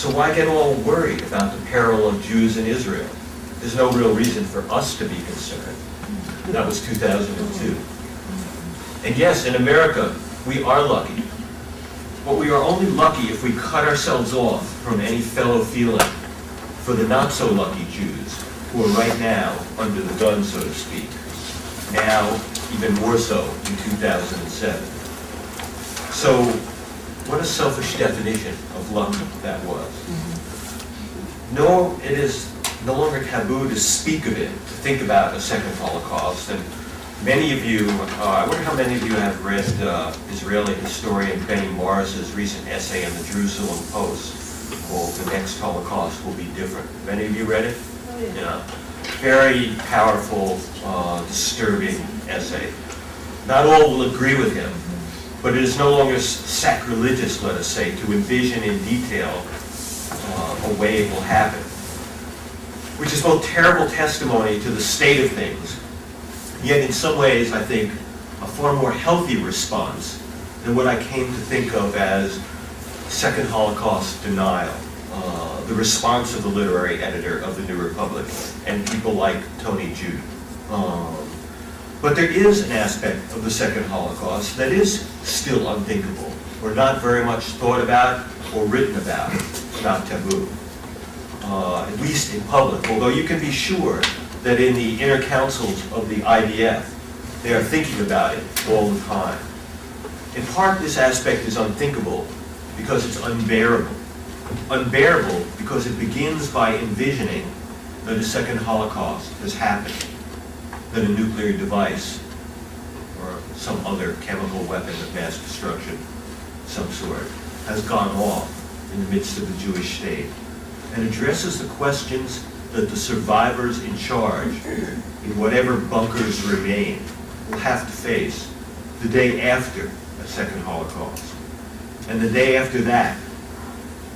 So why get all worried about the peril of Jews in Israel? There's no real reason for us to be concerned. That was 2002. And yes, in America, we are lucky. But we are only lucky if we cut ourselves off from any fellow feeling for the not-so-lucky Jews who are right now under the gun, so to speak. Now, even more so in 2007. So, what a selfish definition of luck that was. No, it is no longer taboo to speak of it, to think about a second Holocaust. And many of you, I wonder how many of you have read Israeli historian Benny Morris's recent essay in the Jerusalem Post called "The Next Holocaust Will Be Different." Many of you read it? Oh, yeah. Yeah. Very powerful, disturbing essay. Not all will agree with him, but it is no longer sacrilegious, let us say, to envision in detail a way it will happen, which is both terrible testimony to the state of things, yet in some ways, I think, a far more healthy response than what I came to think of as second Holocaust denial, the response of the literary editor of the New Republic and people like Tony Judt. But there is an aspect of the second Holocaust that is still unthinkable, or not very much thought about or written about, not taboo, at least in public, although you can be sure that in the inner councils of the IDF, they are thinking about it all the time. In part, this aspect is unthinkable because it's unbearable. Unbearable because it begins by envisioning that a second Holocaust has happened, that a nuclear device or some other chemical weapon of mass destruction, some sort, has gone off in the midst of the Jewish state, and addresses the questions that the survivors in charge, in whatever bunkers remain, will have to face the day after a second Holocaust. And the day after that,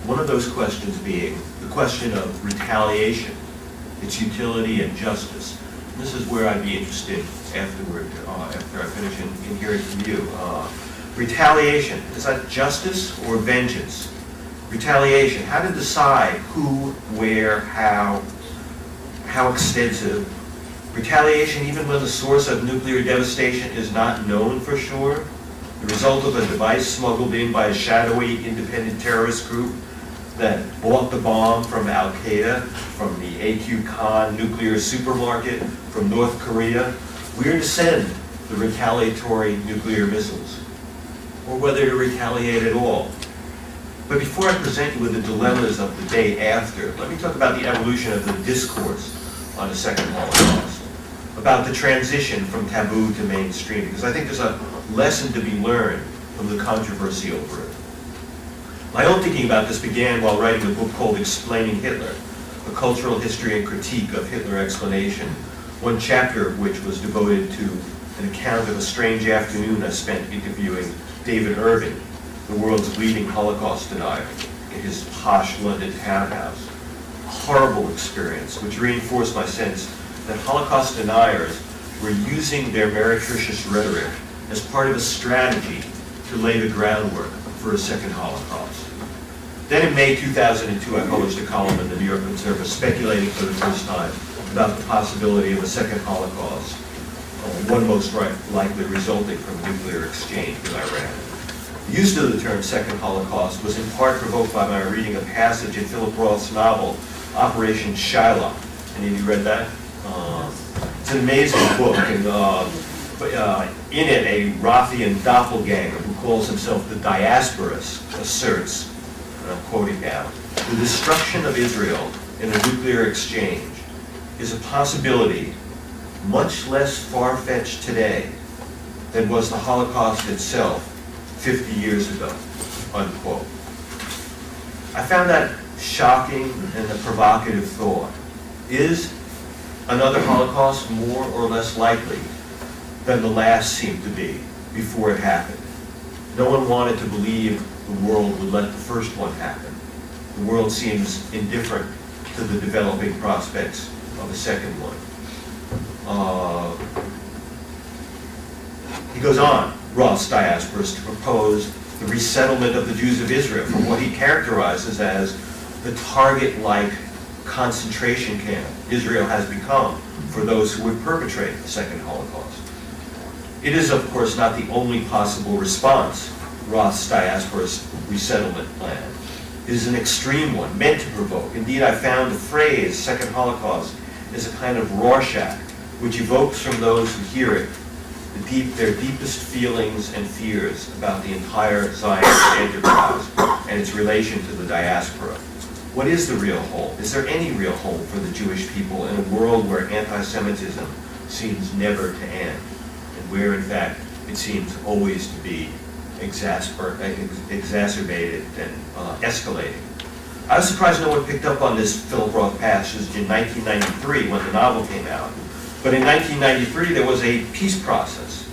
one of those questions being the question of retaliation, its utility and justice. And this is where I'd be interested afterward, after I finish in hearing from you. Retaliation, is that justice or vengeance? Retaliation, how to decide who, where, how extensive. Retaliation even when the source of nuclear devastation is not known for sure. The result of a device smuggled in by a shadowy independent terrorist group that bought the bomb from Al-Qaeda, from the A.Q. Khan nuclear supermarket, from North Korea, where to send the retaliatory nuclear missiles, or whether to retaliate at all. But before I present you with the dilemmas of the day after, let me talk about the evolution of the discourse on the second Holocaust, about the transition from taboo to mainstream, because I think there's a lesson to be learned from the controversy over it. My own thinking about this began while writing a book called Explaining Hitler, a cultural history and critique of Hitler explanation, one chapter of which was devoted to an account of a strange afternoon I spent interviewing David Irving, the world's leading Holocaust denier, in his posh London townhouse. A horrible experience, which reinforced my sense that Holocaust deniers were using their meretricious rhetoric as part of a strategy to lay the groundwork for a second Holocaust. Then in May 2002, I published a column in the New York Observer speculating for the first time about the possibility of a second Holocaust, one most likely resulting from nuclear exchange with Iran. The use of the term second Holocaust was in part provoked by my reading a passage in Philip Roth's novel, Operation Shylock. Any of you read that? It's an amazing book, and in it, a Rothian doppelganger who calls himself the Diasporus asserts, and I'm quoting now, the destruction of Israel in a nuclear exchange is a possibility much less far-fetched today than was the Holocaust itself 50 years ago, unquote. I found that shocking and a provocative thought. Is another Holocaust more or less likely than the last seemed to be before it happened? No one wanted to believe the world would let the first one happen. The world seems indifferent to the developing prospects of a second one. He goes on, Roth's Diasporus, to propose the resettlement of the Jews of Israel from what he characterizes as the target-like concentration camp Israel has become for those who would perpetrate the second Holocaust. It is, of course, not the only possible response to Roth's diaspora's resettlement plan. It is an extreme one, meant to provoke. Indeed, I found the phrase second Holocaust is a kind of Rorschach, which evokes from those who hear it their deepest feelings and fears about the entire Zionist enterprise and its relation to the diaspora. What is the real home? Is there any real home for the Jewish people in a world where anti-Semitism seems never to end, and where, in fact, it seems always to be exacerbated and escalating? I was surprised no one picked up on this Philip Roth passage in 1993 when the novel came out. But in 1993, there was a peace process.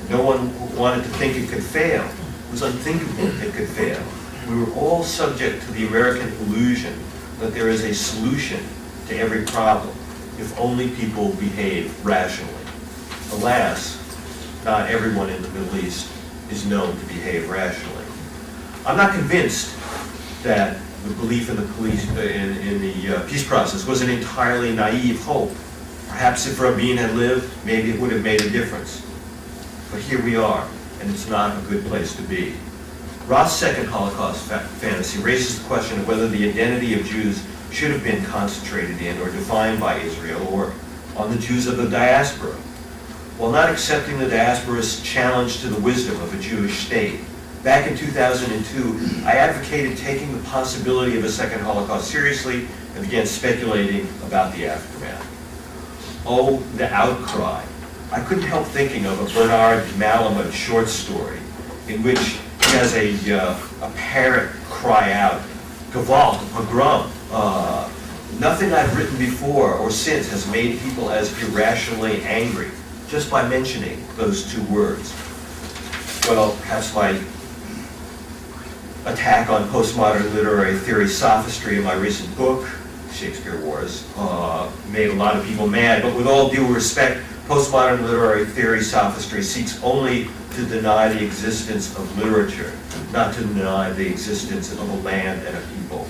No one wanted to think it could fail. It was unthinkable it could fail. We were all subject to the American illusion that there is a solution to every problem if only people behave rationally. Alas, not everyone in the Middle East is known to behave rationally. I'm not convinced that the belief in the peace process was an entirely naive hope. Perhaps if Rabin had lived, maybe it would have made a difference. But here we are, and it's not a good place to be. Roth's second Holocaust fantasy raises the question of whether the identity of Jews should have been concentrated in or defined by Israel or on the Jews of the diaspora. While not accepting the diaspora's challenge to the wisdom of a Jewish state, back in 2002, I advocated taking the possibility of a second Holocaust seriously and began speculating about the aftermath. Oh, the outcry. I couldn't help thinking of a Bernard Malamud short story in which he has a parrot cry out, Gewalt, pogrom. Nothing I've written before or since has made people as irrationally angry, just by mentioning those two words. Well, perhaps my attack on postmodern literary theory sophistry in my recent book, Shakespeare Wars, made a lot of people mad, but with all due respect, postmodern literary theory sophistry seeks only to deny the existence of literature, not to deny the existence of a land and a people.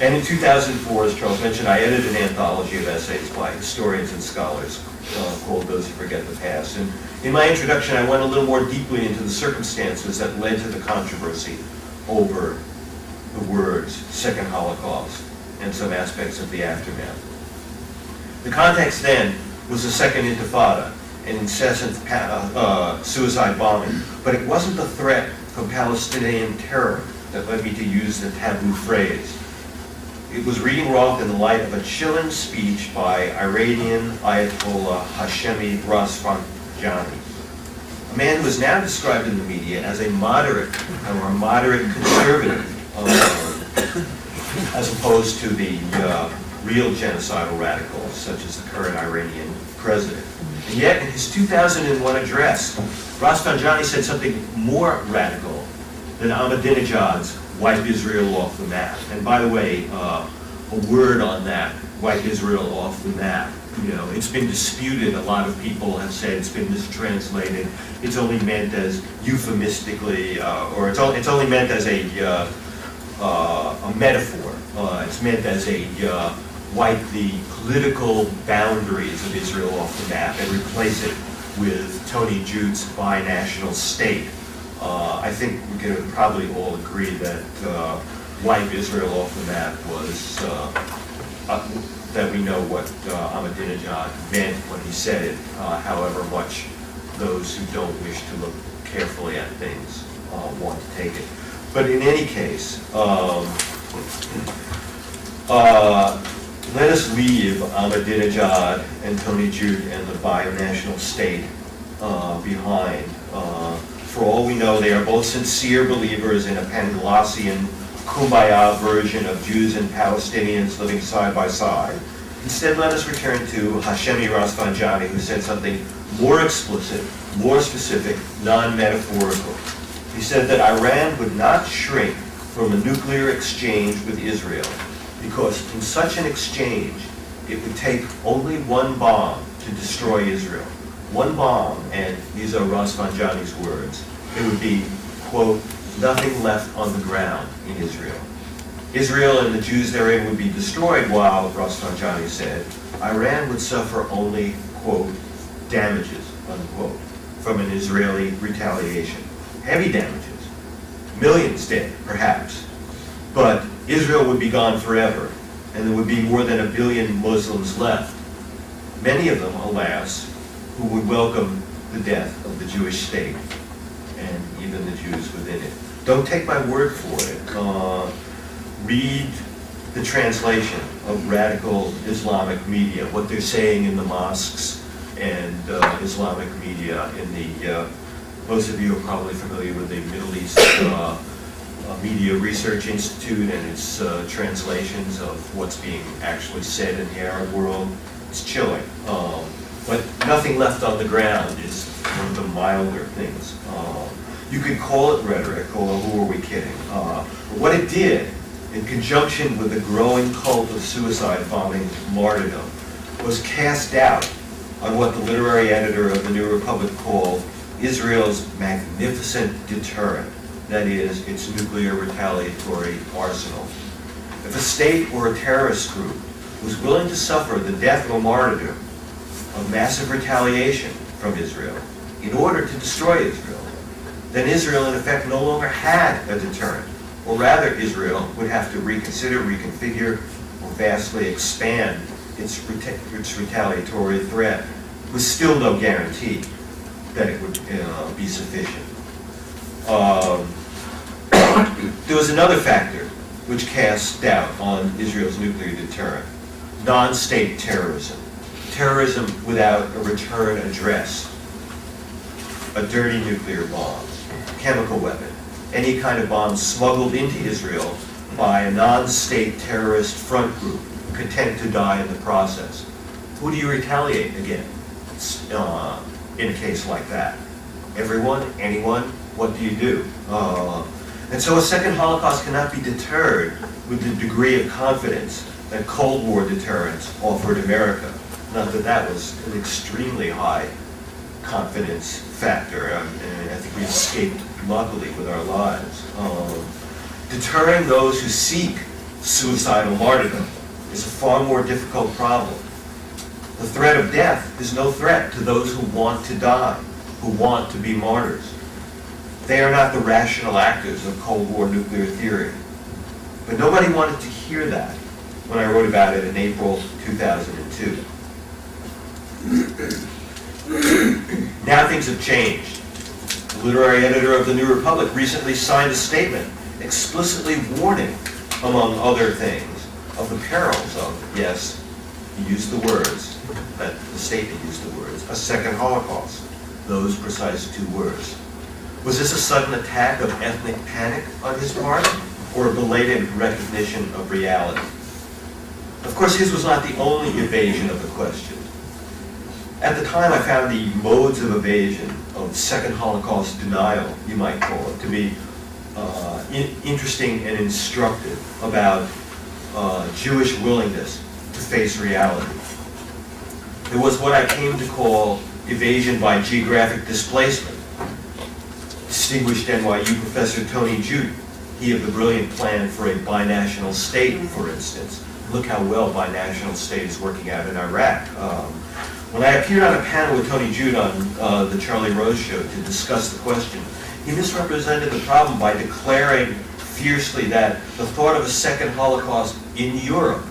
And in 2004, as Charles mentioned, I edited an anthology of essays by historians and scholars called Those Who Forget the Past. And in my introduction, I went a little more deeply into the circumstances that led to the controversy over the words Second Holocaust and some aspects of the aftermath. The context then was the Second Intifada, an incessant suicide bombing, but it wasn't the threat from Palestinian terror that led me to use the taboo phrase. It was reading Roth in the light of a chilling speech by Iranian Ayatollah Hashemi Rafsanjani, a man who is now described in the media as a moderate or a moderate conservative, as opposed to the real genocidal radicals, such as the current Iranian president. And yet, in his 2001 address, Rafsanjani said something more radical than Ahmadinejad's wipe Israel off the map. And by the way, a word on that, wipe Israel off the map. You know, it's been disputed. A lot of people have said it's been mistranslated. It's only meant as euphemistically, or it's only meant as a metaphor. It's meant as a wipe the political boundaries of Israel off the map and replace it with Tony Jude's binational state. I think we can probably all agree that wipe Israel off the map was, that we know what Ahmadinejad meant when he said it, however much those who don't wish to look carefully at things want to take it. But in any case, let us leave Ahmadinejad and Tony Jude and the binational state behind. For all we know, they are both sincere believers in a Panglossian kumbaya version of Jews and Palestinians living side by side. Instead, let us return to Hashemi Rafsanjani, who said something more explicit, more specific, non-metaphorical. He said that Iran would not shrink from a nuclear exchange with Israel because in such an exchange, it would take only one bomb to destroy Israel. One bomb, and these are Rafsanjani's words, it would be, quote, nothing left on the ground in Israel. Israel and the Jews therein would be destroyed, while Rafsanjani said Iran would suffer only, quote, damages, unquote, from an Israeli retaliation. Heavy damages, millions dead, perhaps, but Israel would be gone forever, and there would be more than 1 billion Muslims left, many of them, alas, who would welcome the death of the Jewish state, and even the Jews within it. Don't take my word for it. Read the translation of radical Islamic media, what they're saying in the mosques and Islamic media in the, most of you are probably familiar with the Middle East Media Research Institute and its translations of what's being actually said in the Arab world. It's chilling. But nothing left on the ground is one of the milder things. You could call it rhetorical, or who are we kidding? But what it did, in conjunction with the growing cult of suicide bombing martyrdom, was cast doubt on what the literary editor of the New Republic called Israel's magnificent deterrent, that is, its nuclear retaliatory arsenal. If a state or a terrorist group was willing to suffer the death or martyrdom of massive retaliation from Israel in order to destroy Israel, then Israel in effect no longer had a deterrent. Or rather, Israel would have to reconsider, reconfigure, or vastly expand its retaliatory threat, with still no guarantee that it would be sufficient. There was another factor which cast doubt on Israel's nuclear deterrent: non-state terrorism. Terrorism without a return address. A dirty nuclear bomb, chemical weapon, any kind of bomb smuggled into Israel by a non-state terrorist front group, content to die in the process. Who do you retaliate against in a case like that? Everyone? Anyone? What do you do? And so a second Holocaust cannot be deterred with the degree of confidence that Cold War deterrence offered America. Not that that was an extremely high confidence factor, and I think we escaped luckily with our lives. Deterring those who seek suicidal martyrdom is a far more difficult problem. The threat of death is no threat to those who want to die, who want to be martyrs. They are not the rational actors of Cold War nuclear theory. But nobody wanted to hear that when I wrote about it in April 2002. Now things have changed. The literary editor of the New Republic recently signed a statement explicitly warning, among other things, of the perils of, yes, he used the words, that the statement used the words, a second Holocaust. Those precise 2 words. Was this a sudden attack of ethnic panic on his part, or a belated recognition of reality? Of course, his was not the only evasion of the question. At the time, I found the modes of evasion, of second Holocaust denial, you might call it, to be interesting and instructive about Jewish willingness to face reality. There was what I came to call evasion by geographic displacement. Distinguished NYU professor Tony Judt, he of the brilliant plan for a binational state, for instance. Look how well binational state is working out in Iraq. When I appeared on a panel with Tony Judt on the Charlie Rose show to discuss the question, he misrepresented the problem by declaring fiercely that the thought of a second Holocaust in Europe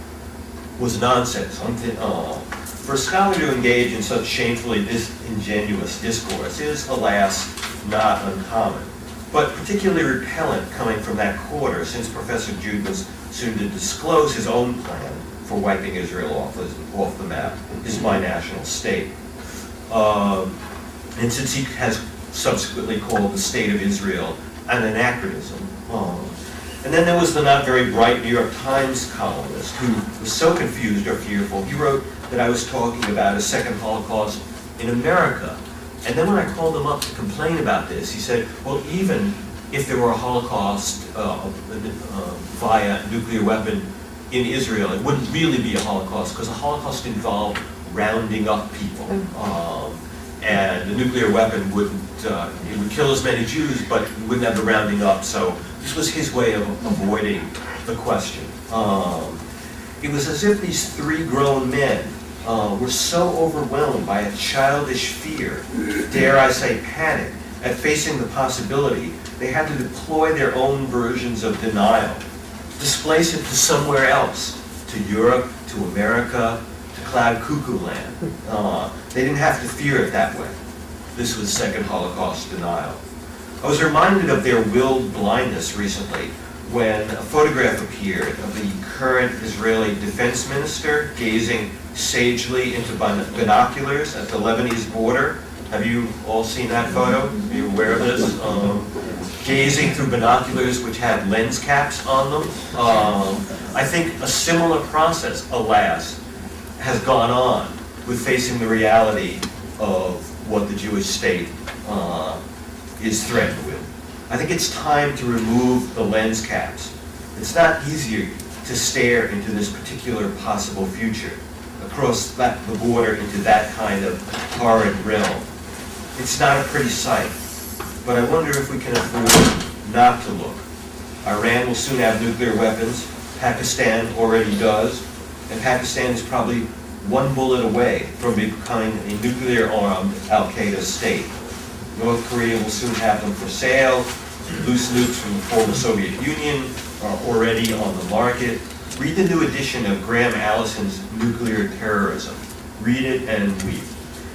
was nonsense. For a scholar to engage in such shamefully disingenuous discourse is, alas, not uncommon, but particularly repellent coming from that quarter, since Professor Judt was soon to disclose his own plan for wiping Israel off the map, his binational state. And since he has subsequently called the state of Israel an anachronism. And then there was the not very bright New York Times columnist who was so confused or fearful, he wrote that I was talking about a second Holocaust in America. And then when I called him up to complain about this, he said, well, even if there were a Holocaust via nuclear weapon in Israel, it wouldn't really be a Holocaust, because a Holocaust involved rounding up people. And the nuclear weapon wouldn't, it would kill as many Jews, but it wouldn't have the rounding up. So this was his way of avoiding the question. It was as if these three grown men were so overwhelmed by a childish fear, dare I say panic, at facing the possibility, they had to deploy their own versions of denial, displace it to somewhere else, to Europe, to America, to cloud cuckoo land. They didn't have to fear it that way. This was second Holocaust denial. I was reminded of their willed blindness recently when a photograph appeared of the current Israeli defense minister gazing sagely into binoculars at the Lebanese border. Have you all seen that photo? Are you aware of this? Gazing through binoculars which had lens caps on them. I think a similar process, alas, has gone on with facing the reality of what the Jewish state is threatened with. I think it's time to remove the lens caps. It's not easier to stare into this particular possible future, across the border into that kind of horrid realm. It's not a pretty sight, but I wonder if we can afford not to look. Iran will soon have nuclear weapons, Pakistan already does, and Pakistan is probably one bullet away from becoming a nuclear-armed al-Qaeda state. North Korea will soon have them for sale. Loose nukes from the former Soviet Union are already on the market. Read the new edition of Graham Allison's Nuclear Terrorism. Read it and weep.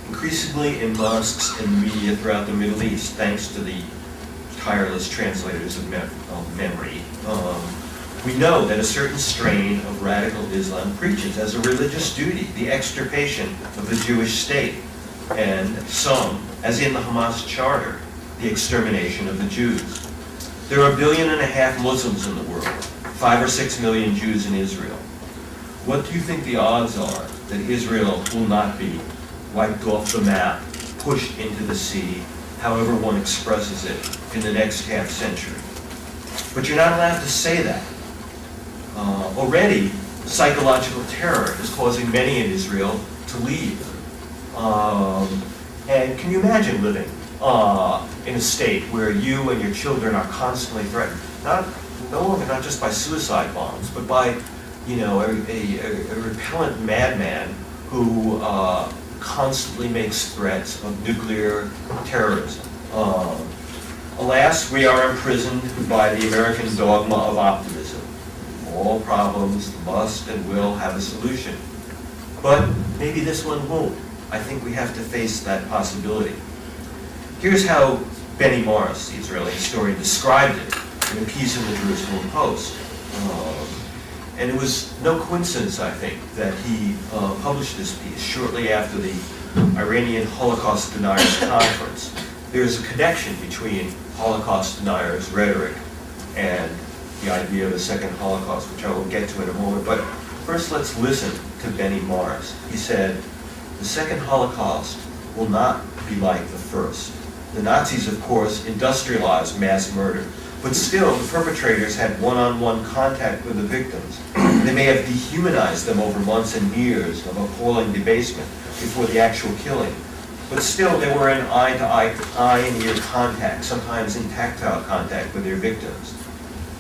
Increasingly in mosques and media throughout the Middle East, thanks to the tireless translators of memory, we know that a certain strain of radical Islam preaches as a religious duty the extirpation of the Jewish state, and some, as in the Hamas Charter, the extermination of the Jews. There are 1.5 billion Muslims in the world, 5 or 6 million Jews in Israel. What do you think the odds are that Israel will not be wiped off the map, pushed into the sea, however one expresses it, in the next half century? But you're not allowed to say that. Already, psychological terror is causing many in Israel to leave. And can you imagine living in a state where you and your children are constantly threatened, no longer not just by suicide bombs, but by, a repellent madman who constantly makes threats of nuclear terrorism. Alas, we are imprisoned by the American dogma of optimism. All problems must and will have a solution. But maybe this one won't. I think we have to face that possibility. Here's how Benny Morris, the Israeli historian, described it in a piece in the Jerusalem Post. And it was no coincidence, I think, that he published this piece shortly after the Iranian Holocaust Deniers conference. There's a connection between Holocaust deniers' rhetoric and the idea of a second Holocaust, which I will get to in a moment. But first, let's listen to Benny Morris. He said, "The second Holocaust will not be like the first. The Nazis, of course, industrialized mass murder, but still the perpetrators had one-on-one contact with the victims. They may have dehumanized them over months and years of appalling debasement before the actual killing, but still they were in eye and ear contact, sometimes in tactile contact with their victims.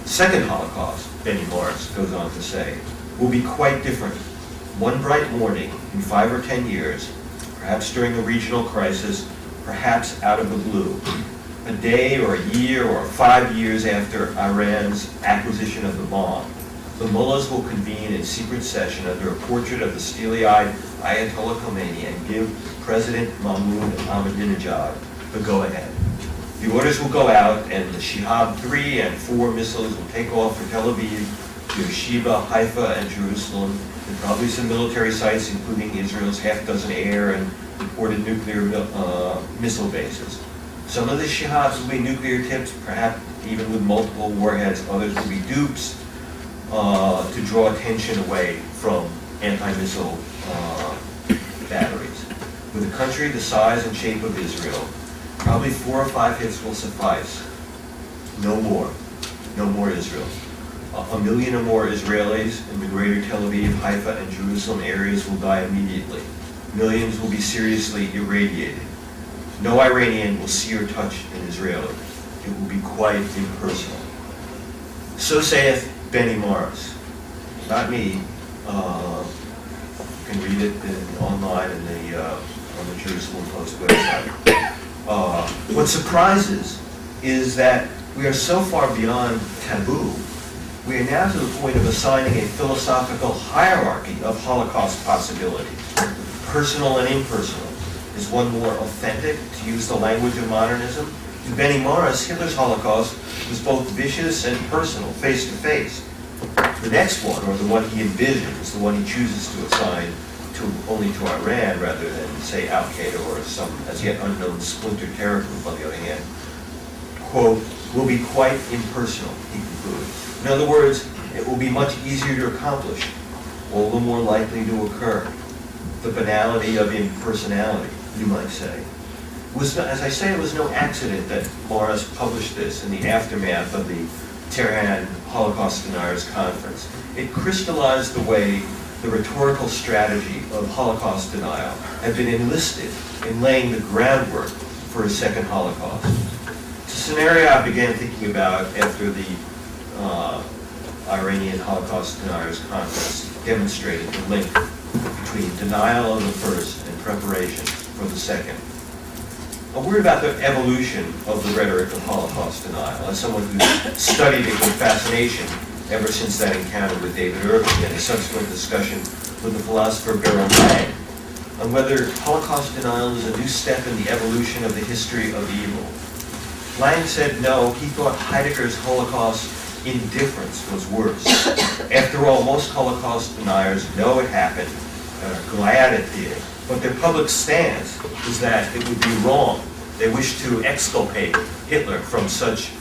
The second Holocaust," Benny Morris goes on to say, "will be quite different. One bright morning in 5 or 10 years, perhaps during a regional crisis, perhaps out of the blue, a day or a year or 5 years after Iran's acquisition of the bomb, the mullahs will convene in secret session under a portrait of the steely-eyed Ayatollah Khomeini and give President Mahmoud Ahmadinejad the go-ahead. The orders will go out and the Shihab 3 and 4 missiles will take off for Tel Aviv, Beersheba, Haifa, and Jerusalem, and probably some military sites, including Israel's half-dozen air and reported nuclear missile bases. Some of the Shihabs will be nuclear tips, perhaps even with multiple warheads. Others will be dupes to draw attention away from anti-missile batteries. With a country the size and shape of Israel, probably 4 or 5 hits will suffice. No more. No more Israel. 1 million or more Israelis in the greater Tel Aviv, Haifa, and Jerusalem areas will die immediately. Millions will be seriously irradiated. No Iranian will see or touch an Israeli. It will be quite impersonal." So saith Benny Morris, not me. You can read it online on the Jerusalem Post website. What surprises is that we are so far beyond taboo. We are now to the point of assigning a philosophical hierarchy of Holocaust possibilities, personal and impersonal. Is one more authentic, to use the language of modernism? To Benny Morris, Hitler's Holocaust was both vicious and personal, face to face. The next one, or the one he envisions, the one he chooses to assign only to Iran rather than, say, Al-Qaeda or some as yet unknown splinter terror group, on the other hand, quote, will be quite impersonal, he concludes. In other words, it will be much easier to accomplish, all the more likely to occur. The banality of impersonality, you might say. As I say, it was no accident that Morris published this in the aftermath of the Tehran Holocaust Deniers conference. It crystallized the way the rhetorical strategy of Holocaust denial had been enlisted in laying the groundwork for a second Holocaust. It's a scenario I began thinking about after the Iranian Holocaust Deniers conference demonstrated the link between denial of the first and preparation for the second. A word about the evolution of the rhetoric of Holocaust denial. As someone who's studied it with fascination ever since that encounter with David Irving and a subsequent discussion with the philosopher Beryl Lang on whether Holocaust denial is a new step in the evolution of the history of evil. Lang said no, he thought Heidegger's Holocaust indifference was worse. After all, most Holocaust deniers know it happened and are glad it did, but their public stance is that it would be wrong. They wish to exculpate Hitler from such,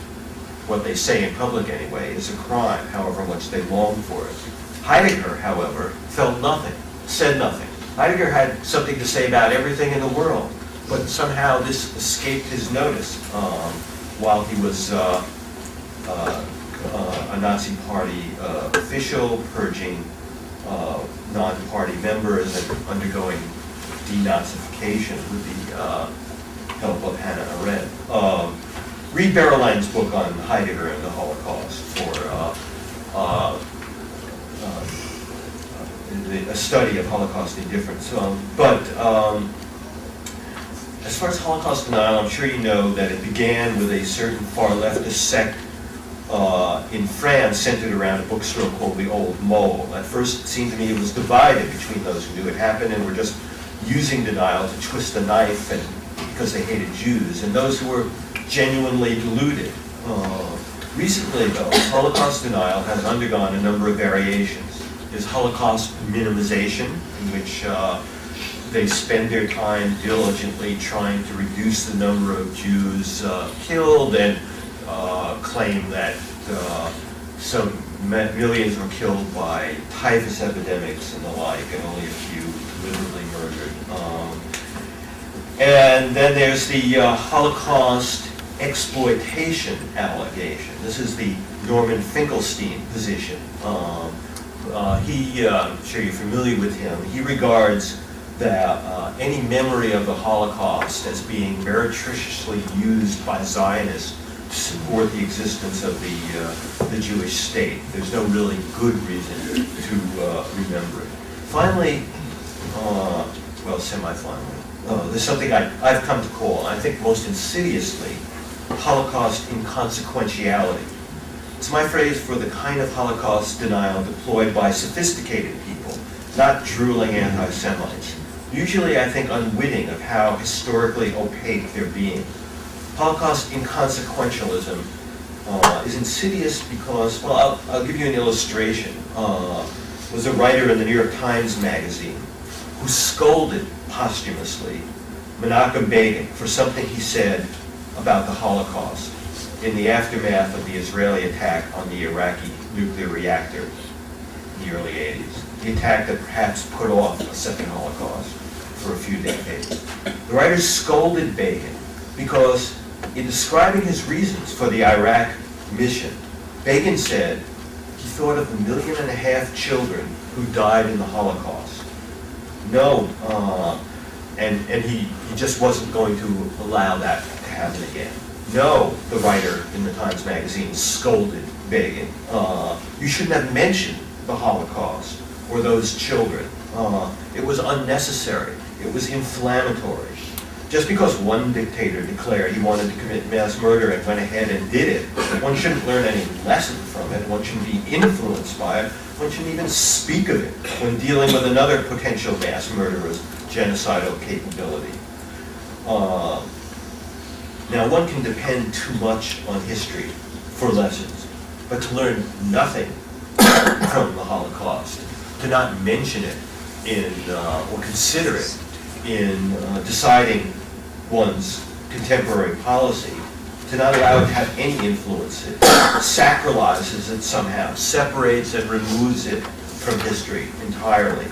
what they say in public anyway, is a crime, however much they long for it. Heidegger, however, felt nothing, said nothing. Heidegger had something to say about everything in the world, but somehow this escaped his notice while he was a Nazi Party official, purging non-party members and undergoing denazification with the help of Hannah Arendt. Read Beryl Lang's book on Heidegger and the Holocaust for a study of Holocaust indifference. As far as Holocaust denial, I'm sure you know that it began with a certain far leftist sect in France centered around a bookstore called the Old Mole. At first, it seemed to me it was divided between those who knew it happened and were just using denial to twist a knife and because they hated Jews, and those who were genuinely deluded. Recently, though, Holocaust denial has undergone a number of variations. There's Holocaust minimization, in which they spend their time diligently trying to reduce the number of Jews killed and claim that some millions were killed by typhus epidemics and the like, and only a few literally murdered. And then there's the Holocaust exploitation allegation. This is the Norman Finkelstein position. I'm sure you're familiar with him. He regards that any memory of the Holocaust as being meretriciously used by Zionists to support the existence of the Jewish state. There's no really good reason to remember it. Finally, well, semi-finally, there's something I've come to call, I think most insidiously, Holocaust inconsequentiality. It's my phrase for the kind of Holocaust denial deployed by sophisticated people, not drooling anti-Semites, usually, I think, unwitting of how historically opaque they're being. Holocaust inconsequentialism is insidious because, well, I'll give you an illustration. Was a writer in the New York Times magazine who scolded posthumously Menachem Begin for something he said about the Holocaust in the aftermath of the Israeli attack on the Iraqi nuclear reactor in the early 80s. The attack that perhaps put off a second Holocaust for a few decades. The writer scolded Begin because in describing his reasons for the Iraq mission, Begin said he thought of the 1.5 million children who died in the Holocaust. No, and he just wasn't going to allow that to happen again. No, the writer in the Times magazine scolded Begin, you shouldn't have mentioned the Holocaust or those children. It was unnecessary. It was inflammatory. Just because one dictator declared he wanted to commit mass murder and went ahead and did it, one shouldn't learn any lesson from it. One shouldn't be influenced by it. One shouldn't even speak of it when dealing with another potential mass murderer's genocidal capability. Now, one can depend too much on history for lessons, but to learn nothing from the Holocaust, to not mention it in, or consider it in deciding one's contemporary policy, to not allow it to have any influence, it sacralizes it somehow, separates and removes it from history entirely.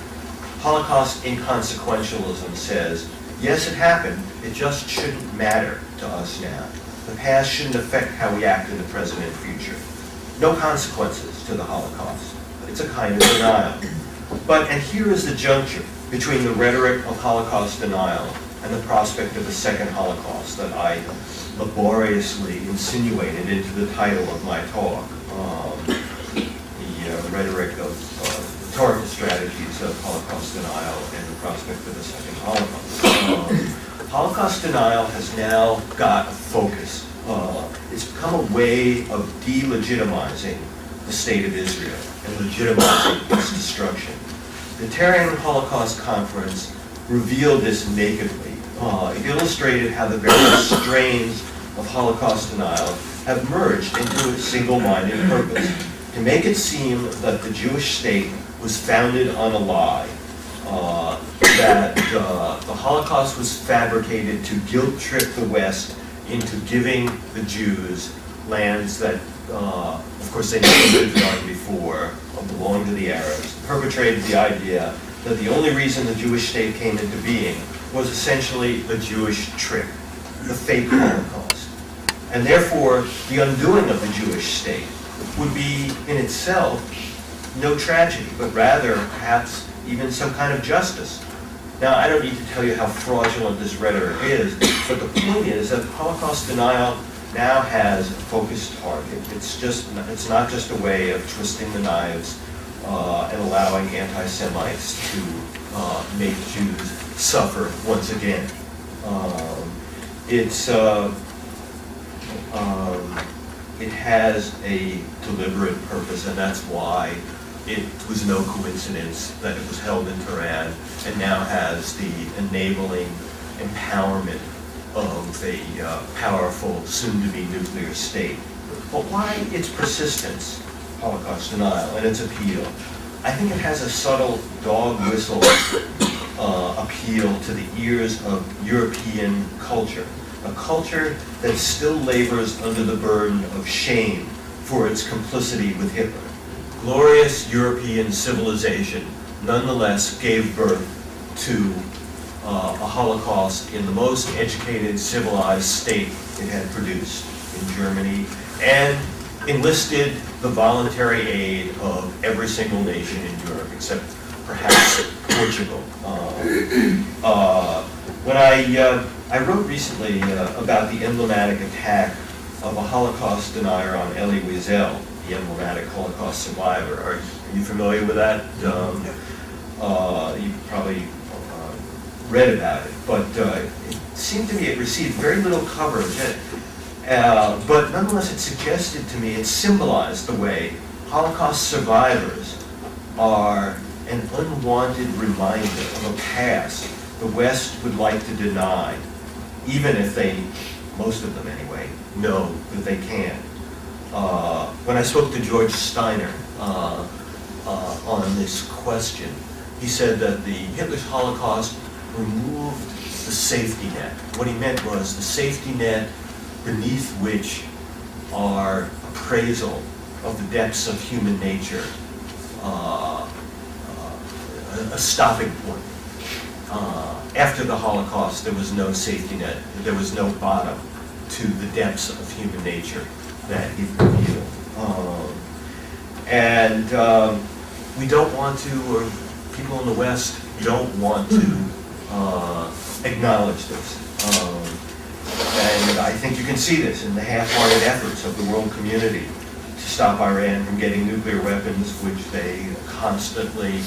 Holocaust inconsequentialism says, yes, it happened, it just shouldn't matter to us now. The past shouldn't affect how we act in the present and future. No consequences to the Holocaust. It's a kind of denial. And here is the juncture between the rhetoric of Holocaust denial and the prospect of a second Holocaust that I laboriously insinuated into the title of my talk, the rhetoric of rhetorical strategies of Holocaust denial and the prospect of a second Holocaust. Holocaust denial has now got a focus. It's become a way of delegitimizing the state of Israel and legitimizing its destruction. The Tehran Holocaust Conference revealed this nakedly. It illustrated how the various strains of Holocaust denial have merged into a single-minded purpose to make it seem that the Jewish state was founded on a lie, that the Holocaust was fabricated to guilt-trip the West into giving the Jews lands that, of course, they never lived on before, belonged to the Arabs, perpetrated the idea that the only reason the Jewish state came into being was essentially a Jewish trick, the fake Holocaust. And therefore, the undoing of the Jewish state would be, in itself, no tragedy, but rather, perhaps, even some kind of justice. Now, I don't need to tell you how fraudulent this rhetoric is, but the point is that Holocaust denial now has a focused target. It's not just a way of twisting the knives and allowing anti-Semites to make Jews suffer once again. It has a deliberate purpose, and that's why it was no coincidence that it was held in Tehran and now has the enabling empowerment of a powerful, soon-to-be nuclear state. But why its persistence, Holocaust denial, and its appeal? I think it has a subtle dog whistle appeal to the ears of European culture, a culture that still labors under the burden of shame for its complicity with Hitler. Glorious European civilization nonetheless gave birth to a Holocaust in the most educated, civilized state it had produced in Germany, and enlisted the voluntary aid of every single nation in Europe, except perhaps Portugal. When I wrote recently about the emblematic attack of a Holocaust denier on Elie Wiesel, the emblematic Holocaust survivor. Are you familiar with that? You probably read about it, but it seemed to me it received very little coverage. But nonetheless, it suggested to me, it symbolized the way Holocaust survivors are an unwanted reminder of a past the West would like to deny, even if they, most of them anyway, know that they can. When I spoke to George Steiner on this question, he said that the Hitler's Holocaust removed the safety net. What he meant was the safety net beneath which our appraisal of the depths of human nature, a stopping point. After the Holocaust, there was no safety net. There was no bottom to the depths of human nature that he revealed. We don't want to, or people in the West don't want to acknowledge this. And I think you can see this in the half-hearted efforts of the world community to stop Iran from getting nuclear weapons, which they constantly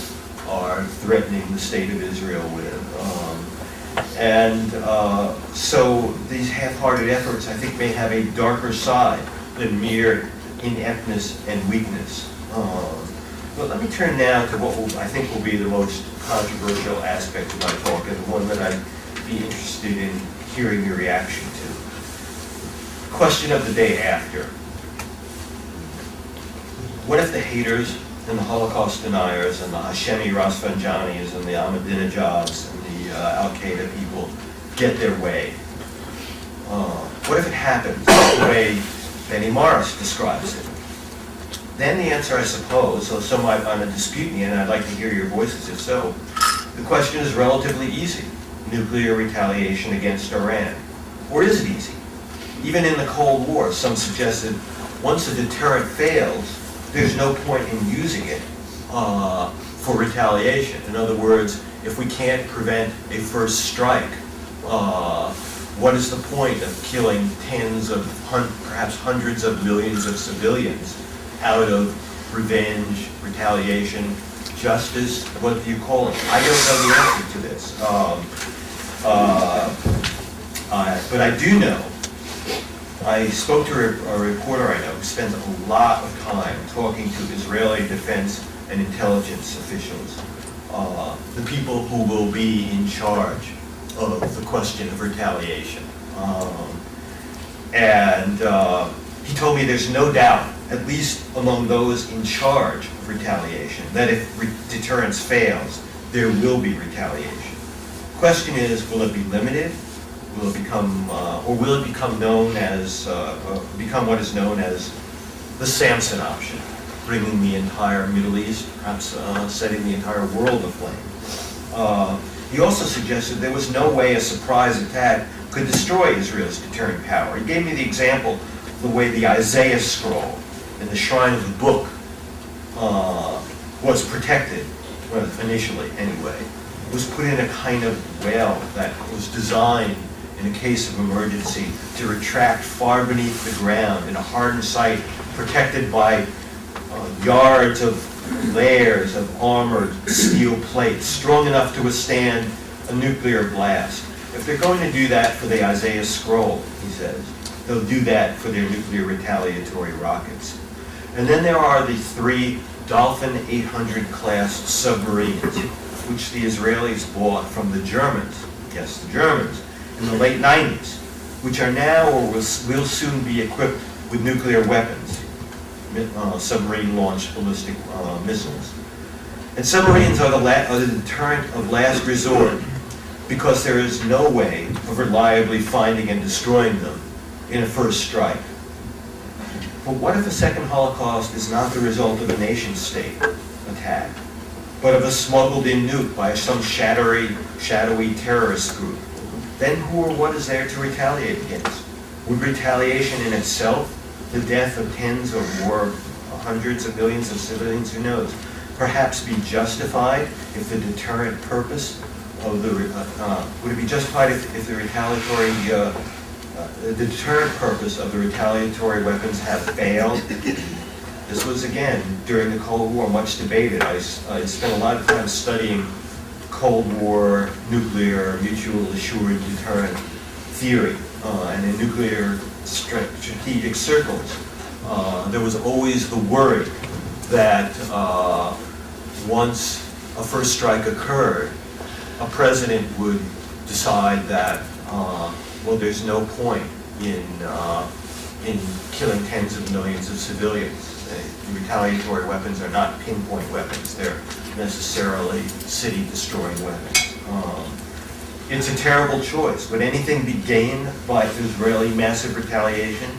are threatening the state of Israel with. So these half-hearted efforts, I think, may have a darker side than mere ineptness and weakness. But let me turn now to what I think will be the most controversial aspect of my talk, and the one that I'd be interested in hearing your reaction to. Question of the day after. What if the haters and the Holocaust deniers and the Hashemi Rafsanjanis and the Ahmadinejads and the Al-Qaeda people get their way? What if it happens the way Benny Morris describes it? Then the answer, I suppose, so some might want to dispute me, and I'd like to hear your voices if so, the question is relatively easy. Nuclear retaliation against Iran. Or is it easy? Even in the Cold War, some suggested once a deterrent fails, there's no point in using it for retaliation. In other words, if we can't prevent a first strike, what is the point of killing tens of, perhaps hundreds of millions of civilians out of revenge, retaliation, justice? What do you call it? I don't know the answer to this. But I do know, I spoke to a reporter I know who spends a lot of time talking to Israeli defense and intelligence officials, the people who will be in charge of the question of retaliation. He told me there's no doubt, at least among those in charge of retaliation, that if deterrence fails, there will be retaliation. The question is, will it be limited? Will it become, or will it become known as, become what is known as the Samson option, bringing the entire Middle East, perhaps setting the entire world aflame? He also suggested there was no way a surprise attack could destroy Israel's deterrent power. He gave me the example of the way the Isaiah scroll in the shrine of the book was protected, well, initially anyway. It was put in a kind of well that was designed in a case of emergency to retract far beneath the ground in a hardened site protected by yards of layers of armored steel plates strong enough to withstand a nuclear blast. If they're going to do that for the Isaiah scroll, he says, they'll do that for their nuclear retaliatory rockets. And then there are the 3 Dolphin 800 class submarines, which the Israelis bought from the Germans, yes, the Germans, in the late 90s, which are now or will soon be equipped with nuclear weapons, submarine-launched ballistic missiles. And submarines are the deterrent of last resort because there is no way of reliably finding and destroying them in a first strike. But what if a second Holocaust is not the result of a nation-state attack, but of a smuggled-in nuke by some shadowy terrorist group? Then who or what is there to retaliate against? Would retaliation in itself, the death of tens or more, hundreds of millions of civilians, who knows, perhaps be justified if the deterrent purpose of the, would it be justified if the retaliatory, the deterrent purpose of the retaliatory weapons have failed? This was, again, during the Cold War, much debated. I spent a lot of time studying Cold War nuclear mutual assured deterrent theory, and in nuclear strategic circles, there was always the worry that once a first strike occurred, a president would decide that, well, there's no point in killing tens of millions of civilians. The retaliatory weapons are not pinpoint weapons. They're necessarily city-destroying weapons. It's a terrible choice. Would anything be gained by Israeli massive retaliation?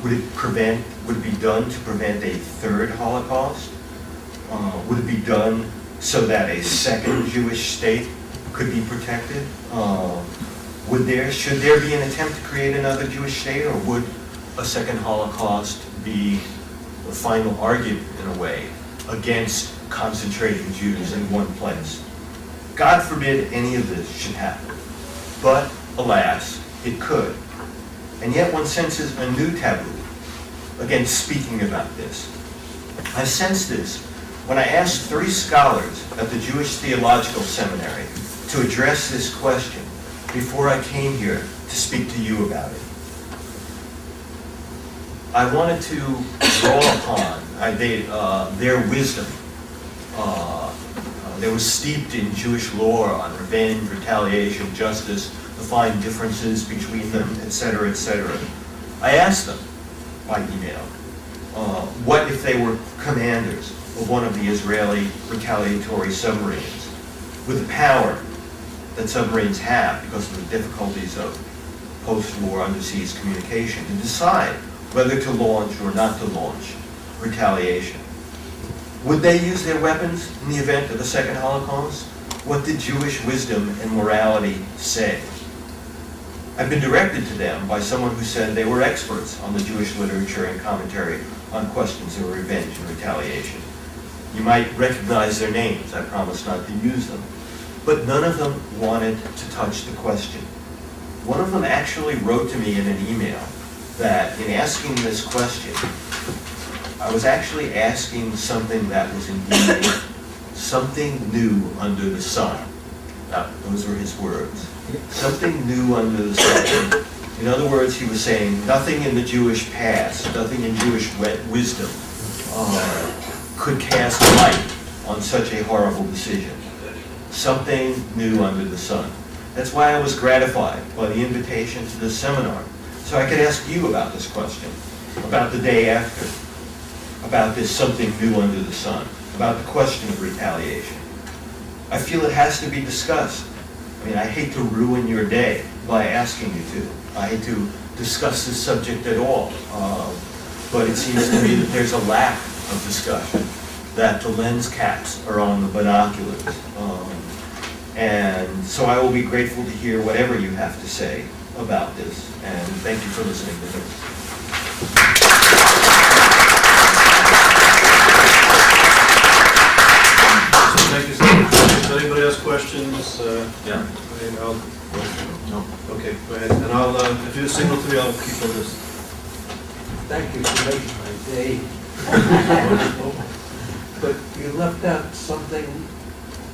Would it be done to prevent a third Holocaust? Would it be done so that a second Jewish state could be protected? Should there be an attempt to create another Jewish state, or would a second Holocaust be the final argument, in a way, against concentrating Jews in one place? God forbid any of this should happen. But, alas, it could. And yet one senses a new taboo, against speaking about this. I sensed this when I asked 3 scholars at the Jewish Theological Seminary to address this question before I came here to speak to you about it. I wanted to draw upon their wisdom. They were steeped in Jewish lore on revenge, retaliation, justice, the fine differences between them, etc., etc. I asked them by email, what if they were commanders of one of the Israeli retaliatory submarines with the power that submarines have because of the difficulties of post-war undersea communication to decide whether to launch or not to launch retaliation. Would they use their weapons in the event of a second Holocaust? What did Jewish wisdom and morality say? I've been directed to them by someone who said they were experts on the Jewish literature and commentary on questions of revenge and retaliation. You might recognize their names. I promise not to use them. But none of them wanted to touch the question. One of them actually wrote to me in an email that in asking this question, I was actually asking something that was indeed something new under the sun. Now, those were his words. Something new under the sun. In other words, he was saying nothing in the Jewish past, nothing in Jewish wisdom could cast light on such a horrible decision. Something new under the sun. That's why I was gratified by the invitation to this seminar, so I could ask you about this question, about the day after, about this something new under the sun, about the question of retaliation. I feel it has to be discussed. I mean, I hate to ruin your day by asking you to. I hate to discuss this subject at all, but it seems to me that there's a lack of discussion, that the lens caps are on the binoculars. And so I will be grateful to hear whatever you have to say about this, and thank you for listening to me. Thank you so much. Does anybody has questions? Yeah. No. Okay, go ahead. And I'll, if you signal to me, I'll keep on this. Thank you for making my day. But you left out something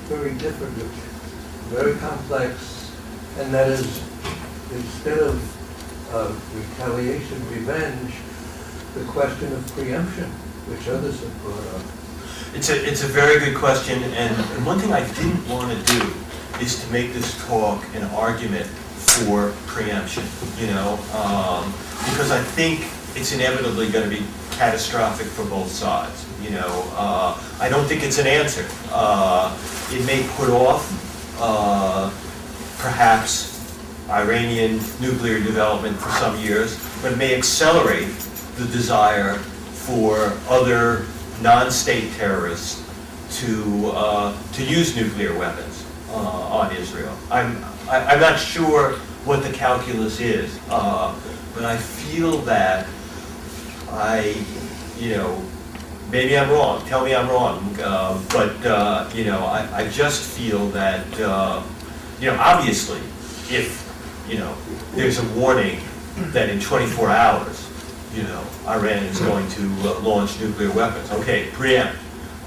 very different, very complex, and that is, instead of retaliation, revenge, the question of preemption, which others have brought up. It's a very good question, and one thing I didn't want to do is to make this talk an argument for preemption, because I think it's inevitably going to be catastrophic for both sides. I don't think it's an answer. It may put off perhaps Iranian nuclear development for some years, but it may accelerate the desire for other non-state terrorists to use nuclear weapons on Israel. I'm not sure what the calculus is, but I feel that maybe I'm wrong. Tell me I'm wrong. I just feel that obviously, if there's a warning that in 24 hours, Iran is going to launch nuclear weapons. Okay, preempt.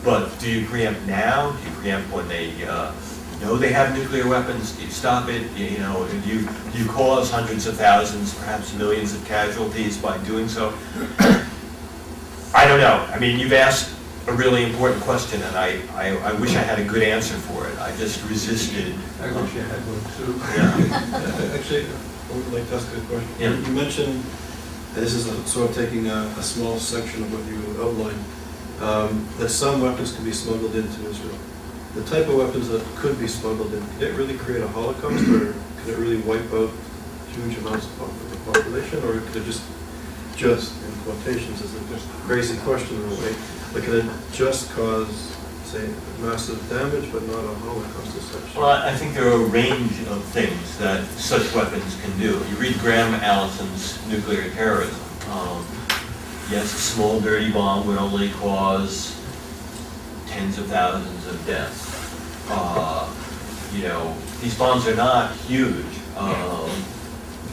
But do you preempt now? Do you preempt when they know they have nuclear weapons? Do you stop it? Do you cause hundreds of thousands, perhaps millions of casualties by doing so? I don't know. I mean, you've asked a really important question, and I wish I had a good answer for it. I just resisted. I wish I had one too. Yeah. Actually, I would like to ask a question. Yeah. You mentioned, and this is sort of taking a small section of what you outlined, that some weapons can be smuggled into Israel. The type of weapons that could be smuggled in, could it really create a Holocaust, or could it really wipe out huge amounts of the population, or could it just in quotations, is a just crazy question in a way, but could it just cause, say, massive damage, but not a Holocaust as such? Well, I think there are a range of things that such weapons can do. You read Graham Allison's Nuclear Terrorism. Yes, a small dirty bomb would only cause tens of thousands of deaths. These bombs are not huge.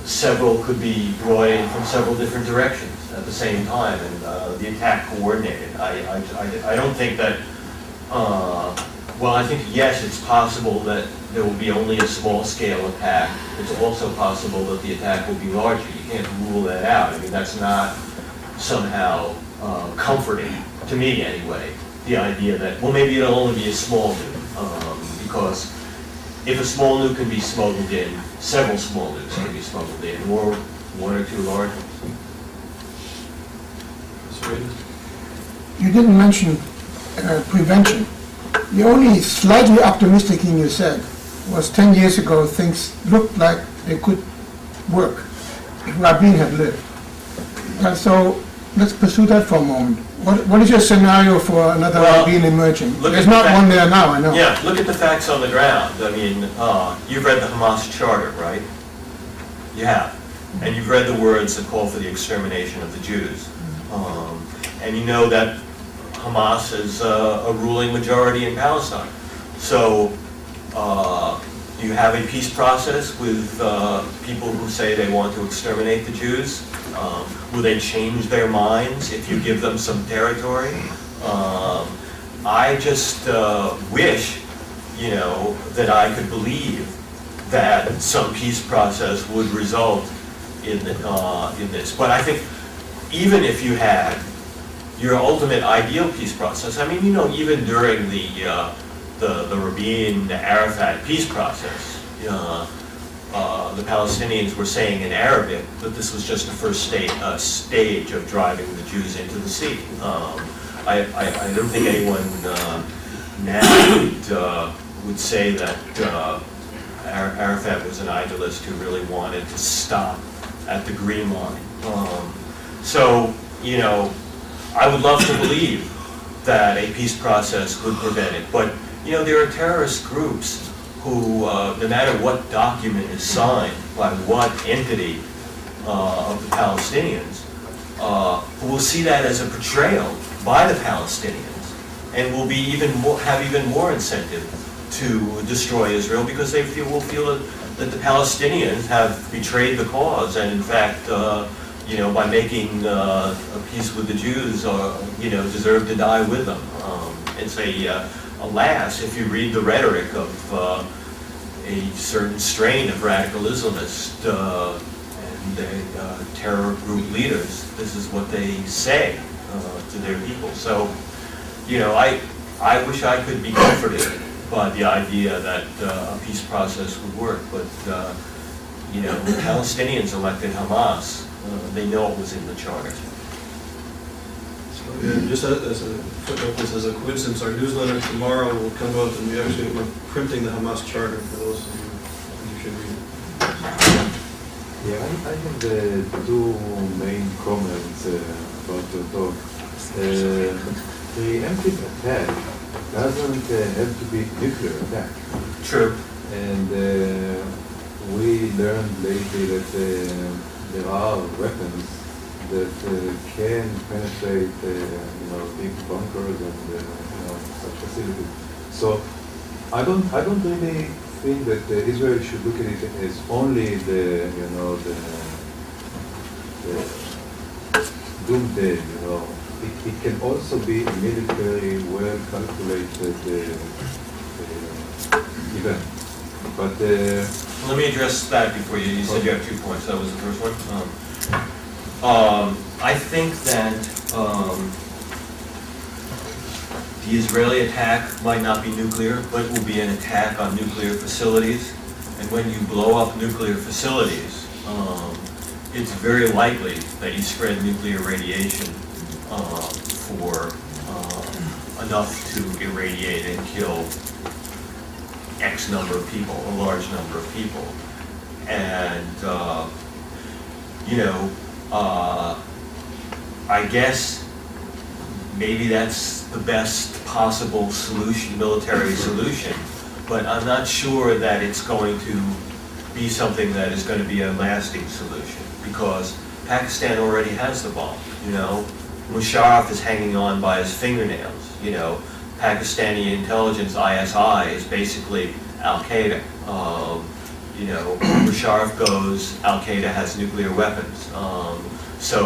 several could be brought in from several different directions at the same time, and the attack coordinated. I don't think that, well, I think, yes, it's possible that there will be only a small-scale attack. It's also possible that the attack will be larger. You can't rule that out. I mean, that's not somehow comforting, to me anyway, the idea that, well, maybe it'll only be a small nuke, because if a small nuke can be smuggled in, several small nukes can be smuggled in, or one or two large ones. You didn't mention prevention. The only slightly optimistic thing you said was 10 years ago things looked like they could work if Rabin had lived. And so let's pursue that for a moment. What is your scenario for another Rabin emerging? There's not one there now, I know. Yeah, look at the facts on the ground. I mean, you've read the Hamas charter, right? You have. And you've read the words that call for the extermination of the Jews. And you know that Hamas is a ruling majority in Palestine. So you have a peace process with people who say they want to exterminate the Jews. Will they change their minds if you give them some territory? I just wish, that I could believe that some peace process would result in this. But I think even if you had your ultimate ideal peace process, I mean, even during the Rabin-Arafat peace process, the Palestinians were saying in Arabic that this was just the first stage of driving the Jews into the sea. I don't think anyone now would say that Arafat was an idealist who really wanted to stop at the Green Line. So, I would love to believe that a peace process would prevent it. But, there are terrorist groups who, no matter what document is signed by what entity of the Palestinians, who will see that as a betrayal by the Palestinians and will be have even more incentive to destroy Israel, because they will feel that the Palestinians have betrayed the cause, and in fact, by making a peace with the Jews, deserve to die with them. It's alas, if you read the rhetoric of a certain strain of radical Islamists and terror group leaders, this is what they say to their people. So, I wish I could be comforted by the idea that a peace process would work, but the Palestinians elected Hamas. They know it was in the charter. So, just as a footnote, this as a coincidence, our newsletter tomorrow will come out, and we're printing the Hamas charter for those of you should read it. Yeah, I have the two main comments about your talk. Preemptive attack doesn't have to be nuclear attack. True. And we learned lately that there are weapons that can penetrate, big bunkers and such facilities. So I don't really think that Israel should look at it as only the doomsday. It can also be a military, well-calculated event. But let me address that before you said you have 2 points. That was the first one. I think that the Israeli attack might not be nuclear, but will be an attack on nuclear facilities. And when you blow up nuclear facilities, it's very likely that you spread nuclear radiation for enough to irradiate and kill X number of people, a large number of people. And, I guess maybe that's the best possible solution, military solution, but I'm not sure that it's going to be something that is going to be a lasting solution, because Pakistan already has the bomb, Musharraf is hanging on by his fingernails, Pakistani intelligence, ISI, is basically Al-Qaeda. you know, Musharraf goes, Al-Qaeda has nuclear weapons. So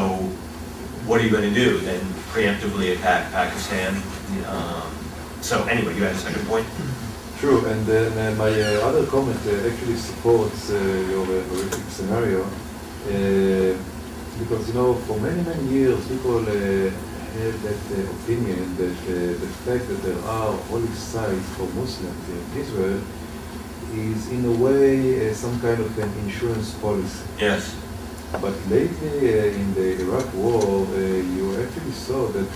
what are you going to do? Then preemptively attack Pakistan? So anyway, you had a second point? True, and then my other comment actually supports your horrific scenario, because, you know, for many, many years, people have that opinion that the fact that there are holy sites for Muslims in Israel is, in a way, some kind of an insurance policy. Yes. But lately, in the Iraq war, you actually saw that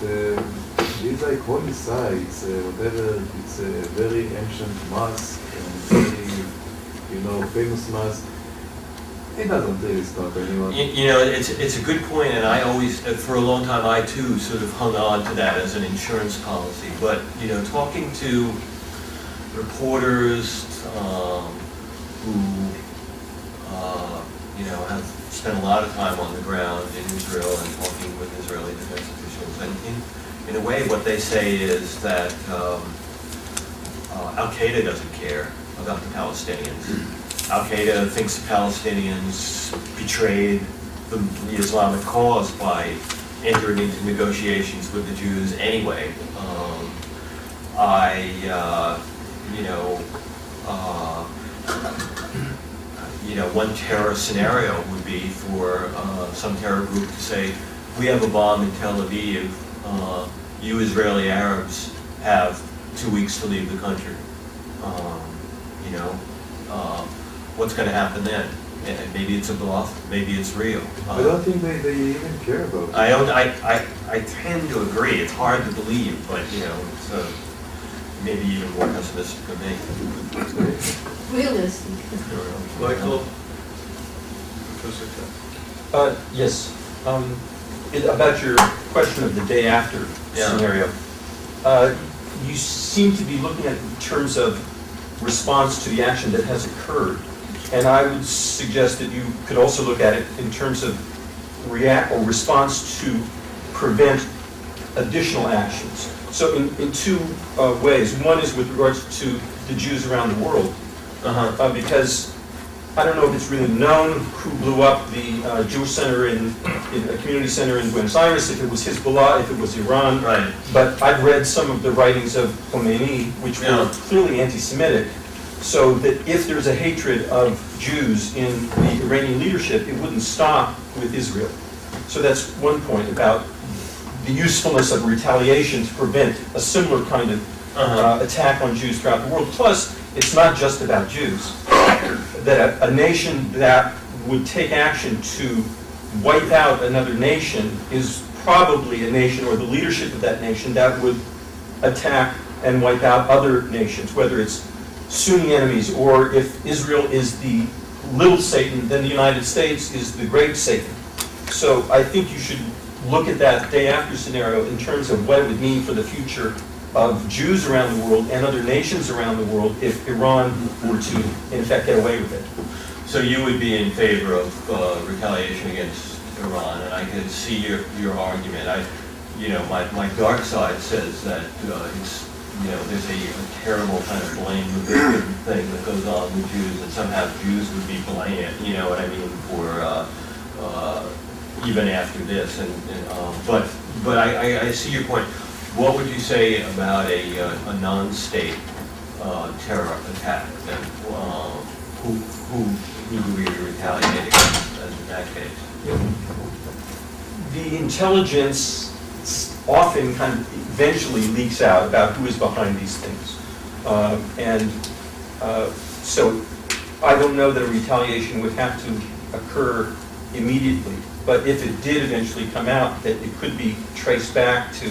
these like holy sites, whatever, it's a very ancient mosque, and very, you know, famous mosque. It doesn't really stop anyone. You know, it's a good point, and I always, for a long time, I too sort of hung on to that as an insurance policy. But, you know, talking to reporters who, you know, have spent a lot of time on the ground in Israel and talking with Israeli defense officials, and in a way, what they say is that Al-Qaeda doesn't care about the Palestinians. Al-Qaeda thinks the Palestinians betrayed the Islamic cause by entering into negotiations with the Jews anyway. One terror scenario would be for some terror group to say, we have a bomb in Tel Aviv, you Israeli Arabs have 2 weeks to leave the country. What's going to happen then? And maybe it's a bluff, maybe it's real. I don't think they even care about it. I tend to agree. It's hard to believe, but you know, it's maybe even more pessimistic than me. Realistic. Michael? Professor Katz. Yes. About your question of the day after scenario, you seem to be looking at it in terms of response to the action that has occurred. And I would suggest that you could also look at it in terms of response to prevent additional actions. So in two ways. One is with regards to the Jews around the world, because I don't know if it's really known who blew up the Jewish center in a community center in Buenos Aires, if it was Hezbollah, if it was Iran. Right. But I've read some of the writings of Khomeini, which were clearly anti-Semitic, so that if there's a hatred of Jews in the Iranian leadership, it wouldn't stop with Israel. So that's one point about the usefulness of retaliation to prevent a similar kind of attack on Jews throughout the world. Plus, it's not just about Jews. That a nation that would take action to wipe out another nation is probably a nation, or the leadership of that nation, that would attack and wipe out other nations, whether it's Sunni enemies, or if Israel is the little Satan, then the United States is the great Satan. So I think you should look at that day after scenario in terms of what it would mean for the future of Jews around the world and other nations around the world if Iran were to, in fact, get away with it. So you would be in favor of retaliation against Iran, and I can see your argument. My dark side says that it's, there's a terrible kind of blame the victim thing that goes on with Jews, and somehow Jews would be blamed, you know what I mean, for even after this. But I see your point. What would you say about a non-state terror attack? Then who would we retaliate against in that case? The intelligence often kind of eventually leaks out about who is behind these things. So I don't know that a retaliation would have to occur immediately, but if it did eventually come out, that it could be traced back to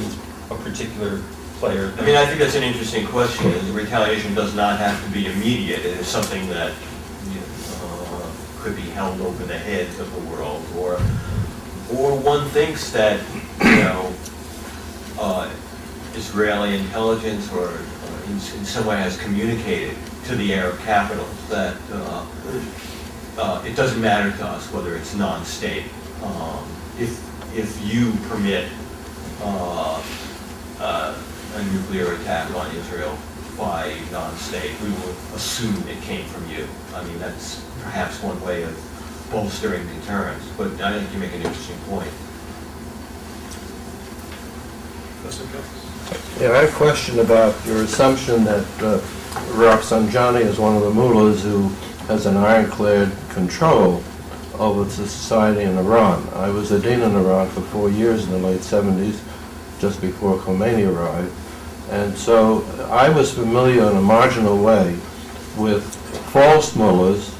a particular player. I mean, I think that's an interesting question. The retaliation does not have to be immediate. It is something that could be held over the heads of the world, or one thinks that Israeli intelligence or in some way has communicated to the Arab capitals that it doesn't matter to us whether it's non-state. If you permit a nuclear attack on Israel, by non-state, we will assume it came from you. I mean, that's perhaps one way of bolstering deterrence, but I think you make an interesting point. Yeah, I have a question about your assumption that Rafsanjani is one of the mullahs who has an ironclad control over the society in Iran. I was a dean in Iran for 4 years in the late 70s, just before Khomeini arrived. And so I was familiar in a marginal way with false mullahs,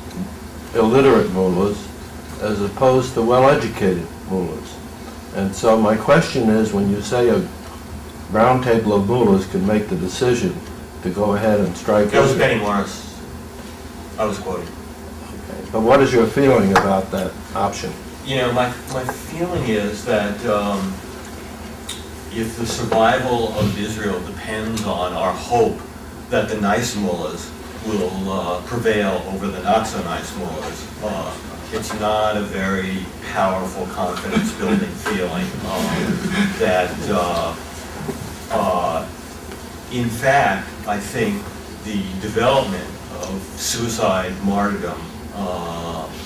illiterate mullahs, as opposed to well-educated mullahs. And so my question is, when you say a round table of mullahs can make the decision to go ahead and strike... That was Benny Morris. I was quoting. Okay. But what is your feeling about that option? You know, my feeling is that if the survival of Israel depends on our hope that the nice mullahs will prevail over the not-so-nice mullahs, it's not a very powerful confidence-building feeling that, in fact, I think the development of suicide martyrdom,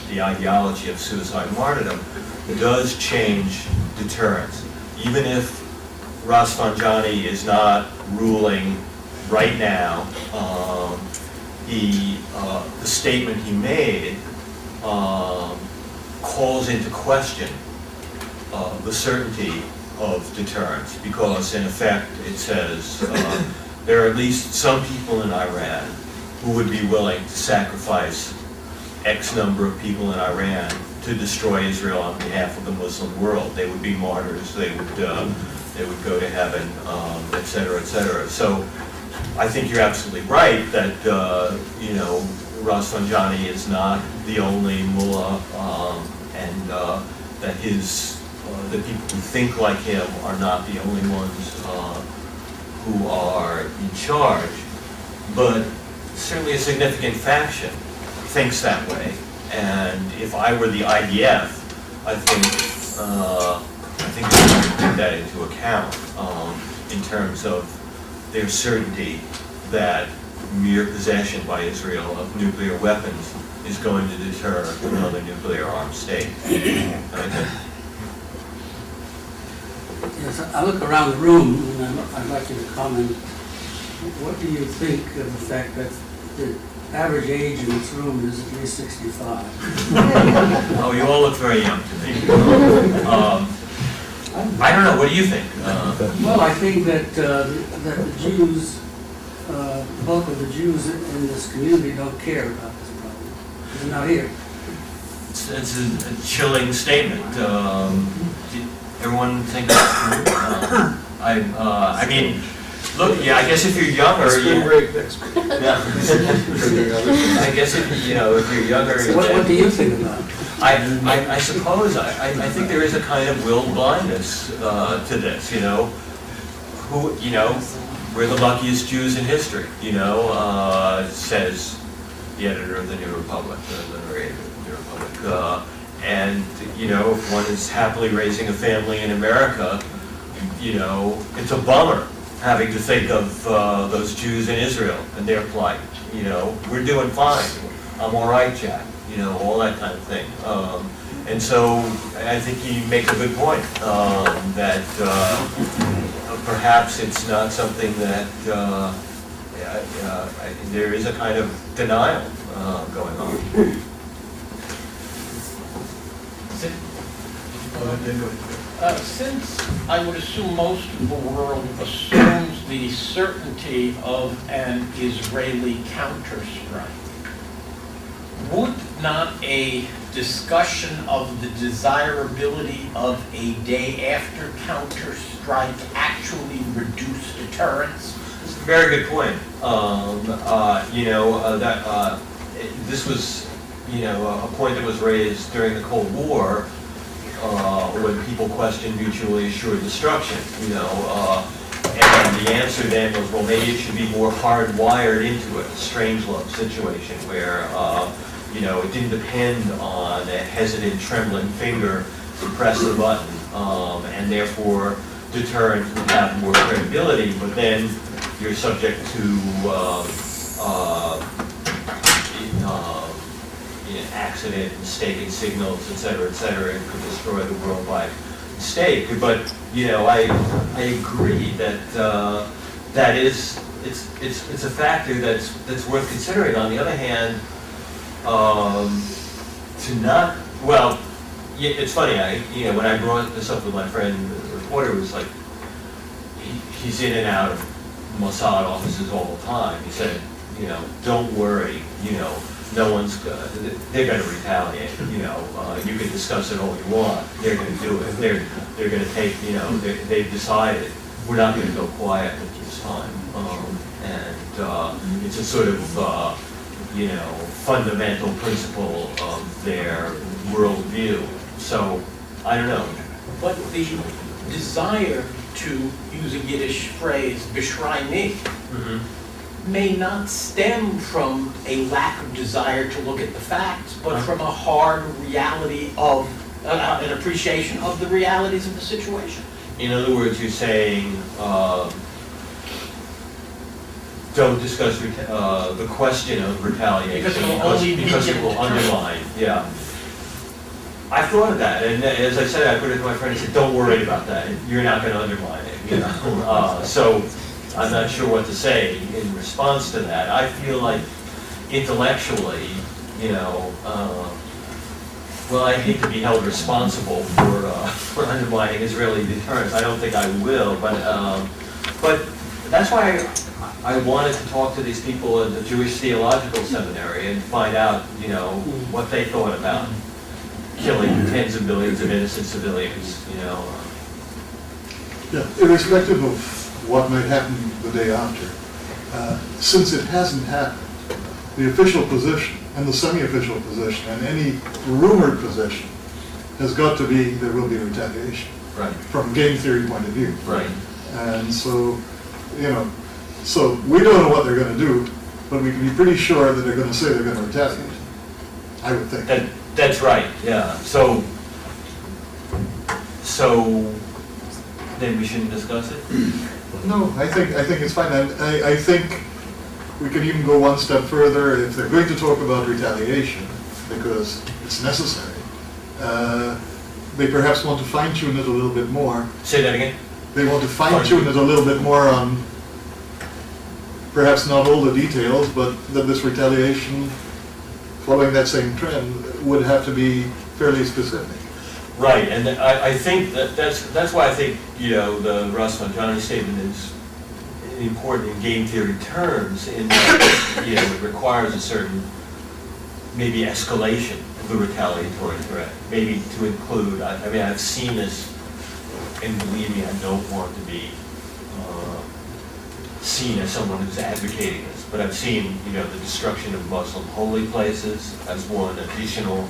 the ideology of suicide martyrdom, does change deterrence. Even if Rafsanjani is not ruling right now, the statement he made calls into question the certainty of deterrence, because in effect it says there are at least some people in Iran who would be willing to sacrifice X number of people in Iran to destroy Israel on behalf of the Muslim world. They would be martyrs, they would go to heaven, et cetera, et cetera. So I think you're absolutely right that, you know, Rafsanjani is not the only mullah, and that the people who think like him are not the only ones who are in charge. But certainly a significant faction thinks that way. And if I were the IDF, I think we should take that into account in terms of their certainty that mere possession by Israel of nuclear weapons is going to deter another nuclear armed state. Yes, I look around the room and I'd like you to comment. What do you think of the fact that the average age in this room is at least 65? Oh, you all look very young to me. I don't know, what do you think? Well, I think that the Jews, bulk of the Jews in this community don't care about this problem. They're not here. It's a chilling statement. Everyone think that? I mean, look, yeah, I guess if you're younger, Spring break next week. yeah. I guess if you're younger, So what do you think about it? I suppose I think there is a kind of willed blindness to this. You know, we're the luckiest Jews in history. Says the editor of the New Republic, the narrator of the New Republic. And if one is happily raising a family in America, it's a bummer having to think of those Jews in Israel and their plight. We're doing fine. I'm all right, Jack. All that kind of thing. And so I think you make a good point that perhaps it's not something that there is a kind of denial going on. Since I would assume most of the world assumes the certainty of an Israeli counterstrike, would not a discussion of the desirability of a day-after counterstrike actually reduce deterrence? That's a very good point. This was, a point that was raised during the Cold War when people questioned mutually assured destruction. And the answer then was, well, maybe it should be more hardwired into it, a Strangelove situation where, it didn't depend on a hesitant, trembling finger to press the button, and therefore deterrence would have more credibility. But then, you're subject to accident, mistaken signals, et cetera, and could destroy the world by mistake. But I agree that that is it's a factor that's worth considering. On the other hand, to not it's funny. When I brought this up with my friend, the reporter, was like, he's in and out of Mossad offices all the time. He said, don't worry, no one's they're going to retaliate. You can discuss it all you want. They're going to do it. They're going to take. They've decided we're not going to go quiet at this time. It's a sort of fundamental principle of their worldview. So I don't know. But the desire to use a Yiddish phrase, "beschreini," may not stem from a lack of desire to look at the facts, but from a hard reality of an appreciation of the realities of the situation. In other words, you're saying don't discuss the question of retaliation Because it will only be because it will deterrent. undermine. Yeah. I thought of that, and as I said, I put it to my friend. I said, "Don't worry about that. You're not going to undermine it." So I'm not sure what to say in response to that. I feel like intellectually, I hate to be held responsible for undermining Israeli deterrence. I don't think I will, but that's why I wanted to talk to these people at the Jewish Theological Seminary and find out, what they thought about killing tens of millions of innocent civilians. Yeah, irrespective of what might happen the day after, since it hasn't happened, the official position and the semi-official position and any rumored position has got to be there will be retaliation. Right. From a game theory point of view. Right. And so, so we don't know what they're going to do, but we can be pretty sure that they're going to say they're going to retaliate. I would think. That's right. Yeah. So then we shouldn't discuss it. No, I think it's fine. And I think we can even go one step further. If they're going to talk about retaliation, because it's necessary, they perhaps want to fine-tune it a little bit more. Say that again. They want to fine-tune it a little bit more on perhaps not all the details, but that this retaliation, following that same trend, would have to be fairly specific. Right, and I think that's why I think the Rosenbaum statement is important in game theory terms, in that it requires a certain maybe escalation of the retaliatory threat, maybe to include. I've seen this, and believe me, I don't want to be seen as someone who's advocating this, but I've seen the destruction of Muslim holy places as one additional,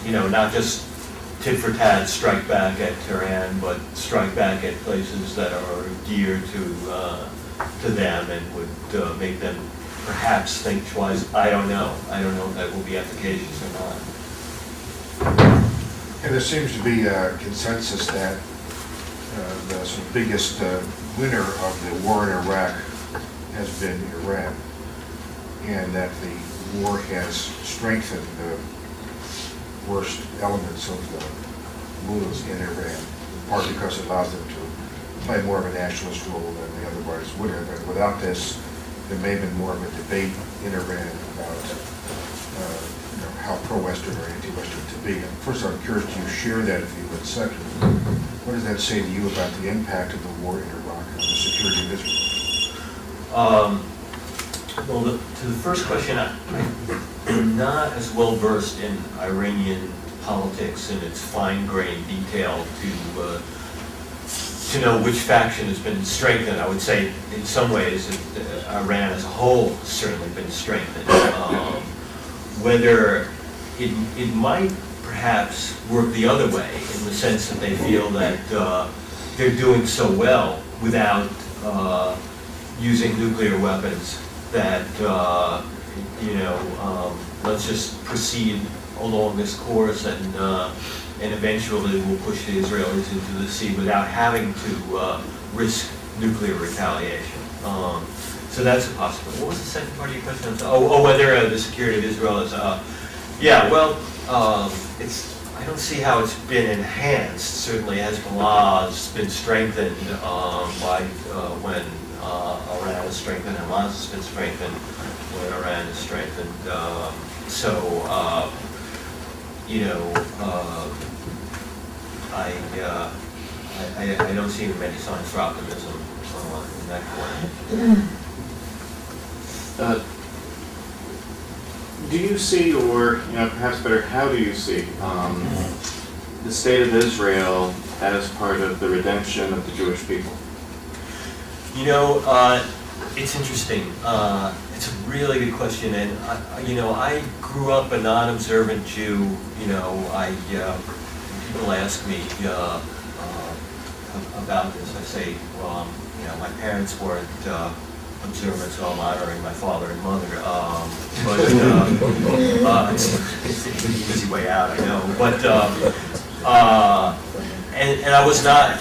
not just tit for tat strike back at Tehran, but strike back at places that are dear to them and would make them perhaps think twice. I don't know if that will be efficacious or not. And there seems to be a consensus that the sort of biggest winner of the war in Iraq has been Iran, and that the war has strengthened the worst elements of the mullahs in Iran, partly because it allows them to play more of a nationalist role than they otherwise would have. And without this, there may have been more of a debate in Iran about how pro-Western or anti-Western to be. And first, I'm curious, do you share that view? And second, what does that say to you about the impact of the war in Iraq on the security of Israel? Well, to the first question, I'm not as well versed in Iranian politics and its fine-grained detail to know which faction has been strengthened. I would say, in some ways, Iran as a whole has certainly been strengthened. Whether it might perhaps work the other way, in the sense that they feel that they're doing so well without using nuclear weapons that let's just proceed along this course and eventually we'll push the Israelis into the sea without having to risk nuclear retaliation. So that's a possibility. What was the second part of your question? Oh, whether the security of Israel is, yeah, well, I don't see how it's been enhanced. Certainly Hezbollah has been strengthened when Iran is strengthened, Hamas has been strengthened when Iran is strengthened. I don't see many signs for optimism in that point. Do you see, or perhaps better, how do you see the state of Israel as part of the redemption of the Jewish people? It's interesting. It's a really good question, and I grew up a non-observant Jew. People ask me about this. I say, well, my parents weren't observant, so I'm honoring my father and mother. It's an easy way out, I know. But and I was not,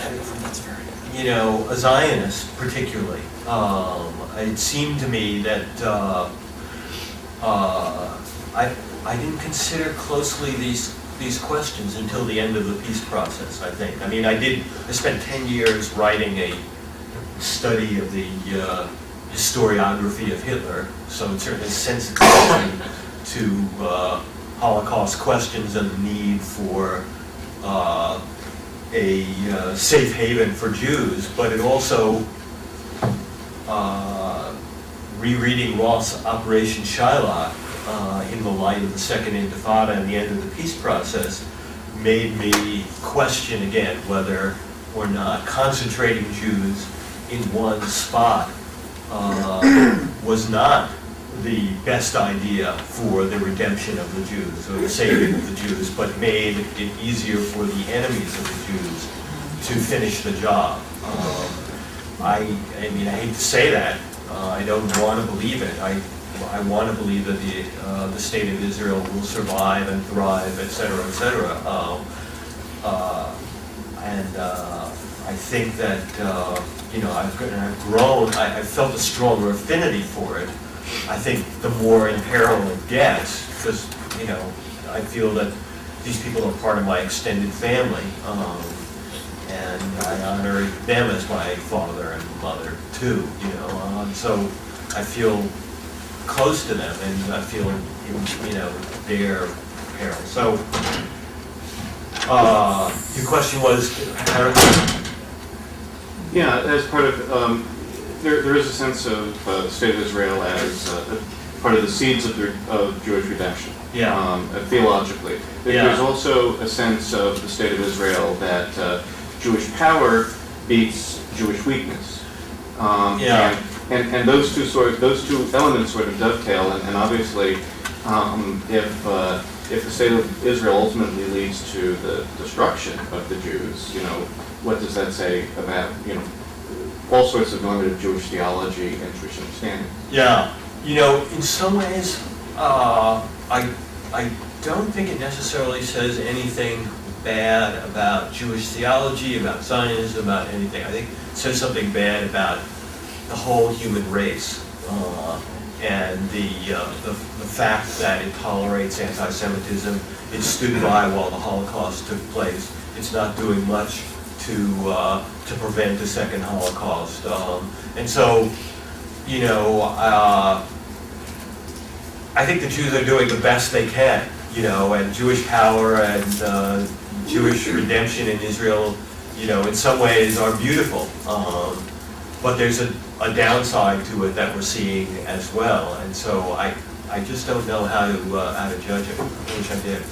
a Zionist particularly. It seemed to me that I didn't consider closely these questions until the end of the peace process, I think. I mean, I spent 10 years writing a study of the historiography of Hitler, so it certainly sensitized me to Holocaust questions and the need for a safe haven for Jews, but it also, rereading Roth's Operation Shylock in the light of the Second Intifada and the end of the peace process, made me question again whether or not concentrating Jews in one spot was not the best idea for the redemption of the Jews or the saving of the Jews, but made it easier for the enemies of the Jews to finish the job. I hate to say that. I don't want to believe it. I want to believe that the state of Israel will survive and thrive, et cetera, et cetera. I think that I've grown. I've felt a stronger affinity for it. I think the more in peril it gets, because I feel that these people are part of my extended family, and I honor them as my father and mother too. So I feel close to them, and I feel their peril. So your question was, Yeah, as part of, there is a sense of the state of Israel as part of the seeds of Jewish redemption. Yeah. Theologically. There's also a sense of the state of Israel that Jewish power beats Jewish weakness. And those two elements sort of dovetail, and obviously, if the state of Israel ultimately leads to the destruction of the Jews, what does that say about all sorts of normative Jewish theology and Jewish understanding? Yeah, in some ways, I don't think it necessarily says anything bad about Jewish theology, about Zionism, about anything. I think it says something bad about the whole human race, and the fact that it tolerates anti-Semitism. It stood by while the Holocaust took place. It's not doing much to prevent a second Holocaust, and so I think the Jews are doing the best they can, and Jewish power and Jewish redemption in Israel, in some ways are beautiful. But there's a downside to it that we're seeing as well, and so I just don't know how to judge it. I wish I did.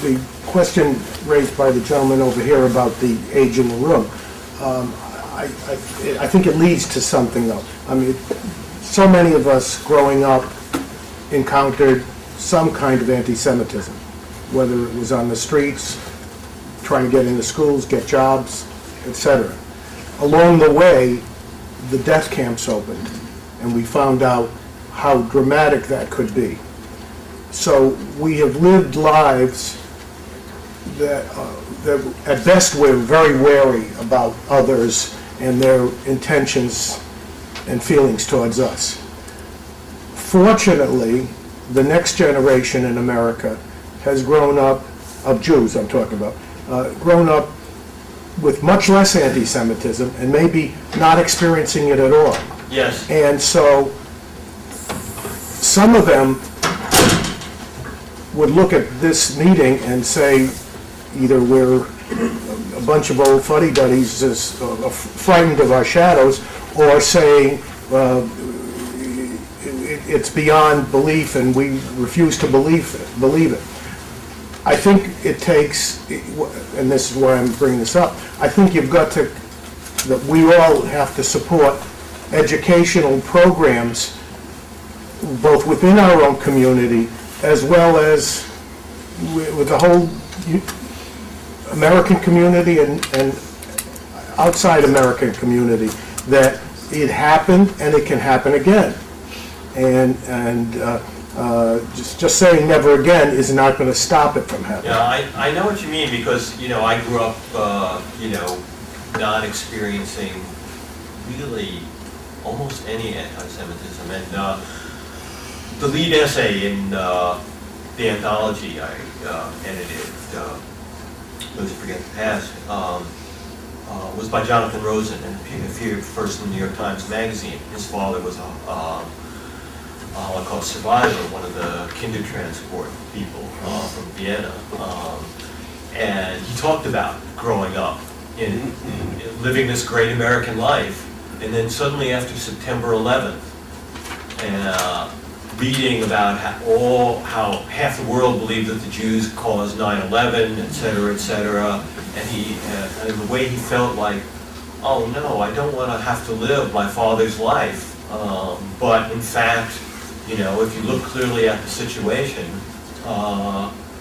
The question raised by the gentleman over here about the age in the room, I think it leads to something though. I mean, so many of us growing up encountered some kind of anti-Semitism, whether it was on the streets, trying to get into schools, get jobs, etc. Along the way, the death camps opened, and we found out how dramatic that could be. So we have lived lives that at best we're very wary about others and their intentions and feelings towards us. Fortunately, the next generation in America has grown up, of Jews I'm talking about, grown up with much less anti-Semitism and maybe not experiencing it at all. Yes. And so some of them would look at this meeting and say either we're a bunch of old fuddy-duddies frightened of our shadows, or saying it's beyond belief and we refuse to believe it. I think it takes, and this is why I'm bringing this up, I think you've got to, that we all have to support educational programs both within our own community as well as with the whole American community and outside American community, that it happened and it can happen again. And just saying never again is not going to stop it from happening. Yeah, I know what you mean, because, I grew up, not experiencing really almost any anti-Semitism. And the lead essay in the anthology I edited, Those Who Forget the Past, was by Jonathan Rosen, and appeared first in the New York Times Magazine. His father was a Holocaust survivor, one of the Kindertransport people from Vienna. And he talked about growing up in living this great American life, and then suddenly after September 11th, reading about how half the world believed that the Jews caused 9/11, et cetera, and the way he felt like, oh no, I don't want to have to live my father's life. But in fact, if you look clearly at the situation,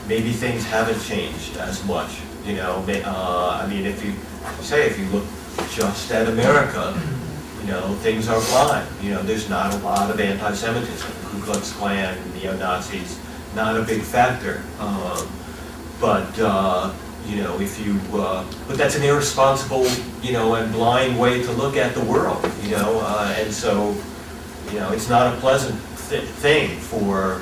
maybe things haven't changed as much. If you look just at America, things are fine. There's not a lot of anti-Semitism. Ku Klux Klan, neo-Nazis, not a big factor. But that's an irresponsible, and blind way to look at the world, and so, it's not a pleasant thing for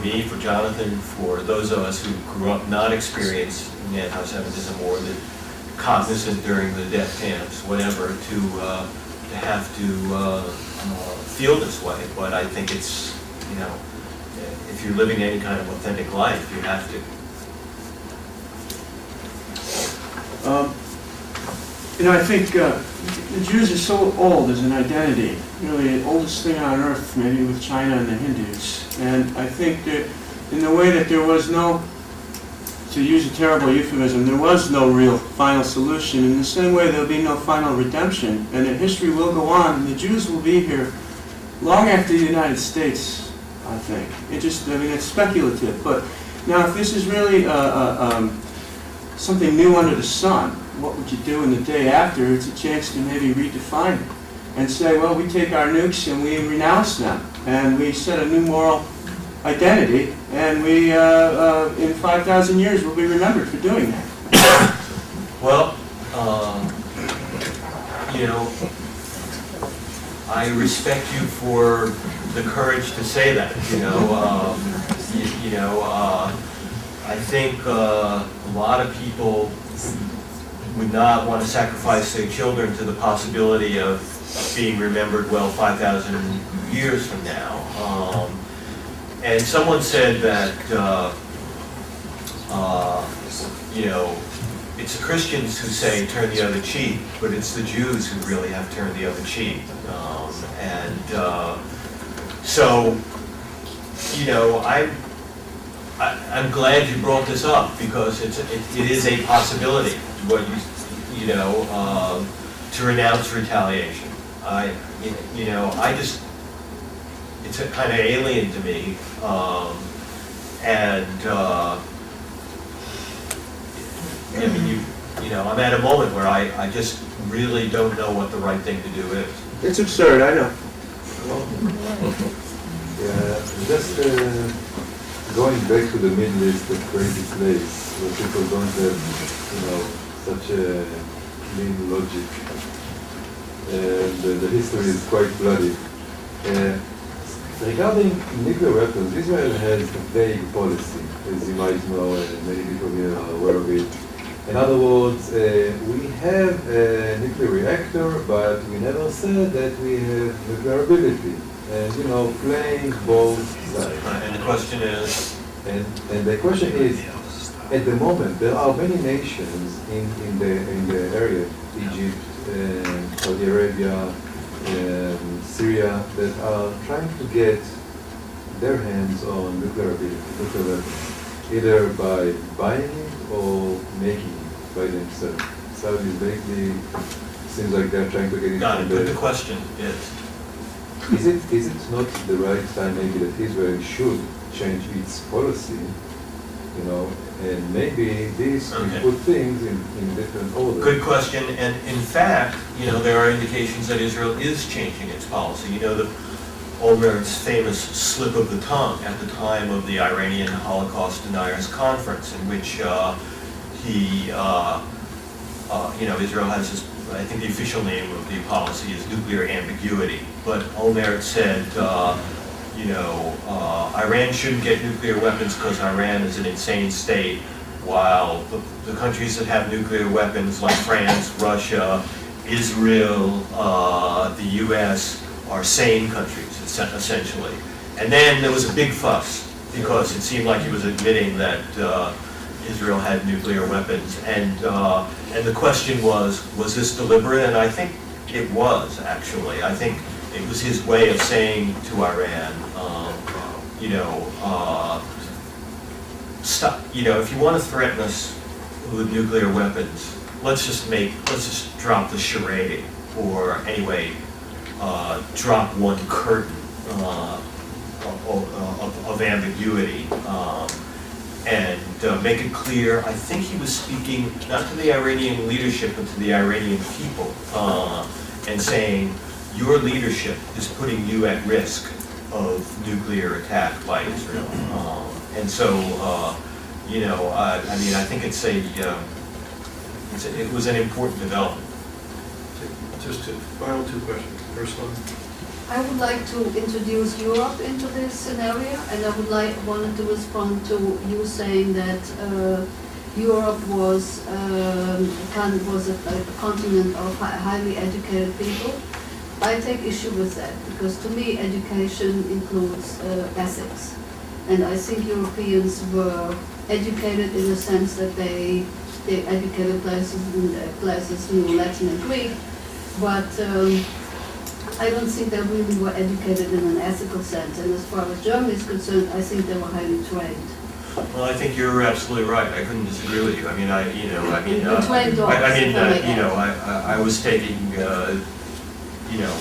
me, for Jonathan, for those of us who grew up not experiencing anti-Semitism or the cognizant during the death camps, whatever, to have to feel this way. But I think it's, if you're living any kind of authentic life, you have to. I think the Jews are so old as an identity, really the oldest thing on earth, maybe with China and the Hindus. And I think that in the way that there was no, to use a terrible euphemism, there was no real final solution. In the same way, there'll be no final redemption, and that history will go on, and the Jews will be here long after the United States, I think. It's speculative, but now if this is really something new under the sun, what would you do in the day after? It's a chance to maybe redefine it and say, well, we take our nukes and we renounce them, and we set a new moral identity, and we, in 5,000 years, will be remembered for doing that. Well, I respect you for the courage to say that, I think a lot of people would not want to sacrifice their children to the possibility of being remembered 5,000 years from now. And someone said that, it's the Christians who say turn the other cheek, but it's the Jews who really have turned the other cheek. So, I'm glad you brought this up, because it is a possibility, to renounce retaliation. It's a kind of alien to me, I'm at a moment where I just really don't know what the right thing to do is. It's absurd, I know. Yeah, just going back to the Middle East, a crazy place where people don't have, such a clean logic. And the history is quite bloody. Regarding nuclear weapons, Israel has a vague policy, as you might know, and many people here are aware of it. In other words, we have a nuclear reactor, but we never said that we have nuclear ability. And, you know, playing both sides. And the question is, And the question is, at the moment, there are many nations in the area, Egypt, Saudi Arabia, Syria, that are trying to get their hands on nuclear ability, nuclear weapons, either by buying it or making it by themselves. Saudis lately seems like they're trying to get it got from it, but the there. question is, Is it not the right time maybe that Israel should change its policy, you know, and maybe this will Okay. put things in different order? good question, and in fact, you know, there are indications that Israel is changing its policy. You know, the Olmert's famous slip of the tongue at the time of the Iranian Holocaust Deniers conference, in which you know, Israel has this, I think the official name of the policy is nuclear ambiguity, but Olmert said, you know, Iran shouldn't get nuclear weapons because Iran is an insane state, while the countries that have nuclear weapons like France, Russia, Israel, the US are sane countries, essentially. And then there was a big fuss because it seemed like he was admitting that Israel had nuclear weapons. And the question was this deliberate? And I think it was, actually. I think it was his way of saying to Iran, you know, stop. You know, if you want to threaten us with nuclear weapons, let's just drop the charade, or anyway, drop one curtain of ambiguity. And make it clear, I think he was speaking not to the Iranian leadership, but to the Iranian people, and saying, your leadership is putting you at risk of nuclear attack by Israel. And so, you know, I mean, I think it was an important development. Just final two questions. First one. I would like to introduce Europe into this scenario, and I wanted to respond to you saying that Europe was a continent of highly educated people. I take issue with that, because to me education includes ethics. And I think Europeans were educated in the sense that they educated classes knew Latin and Greek, but I don't think they really were educated in an ethical sense. And as far as Germany is concerned, I think they were highly trained. Well, I think you're absolutely right. I couldn't disagree with you. I mean, I was taking, you know,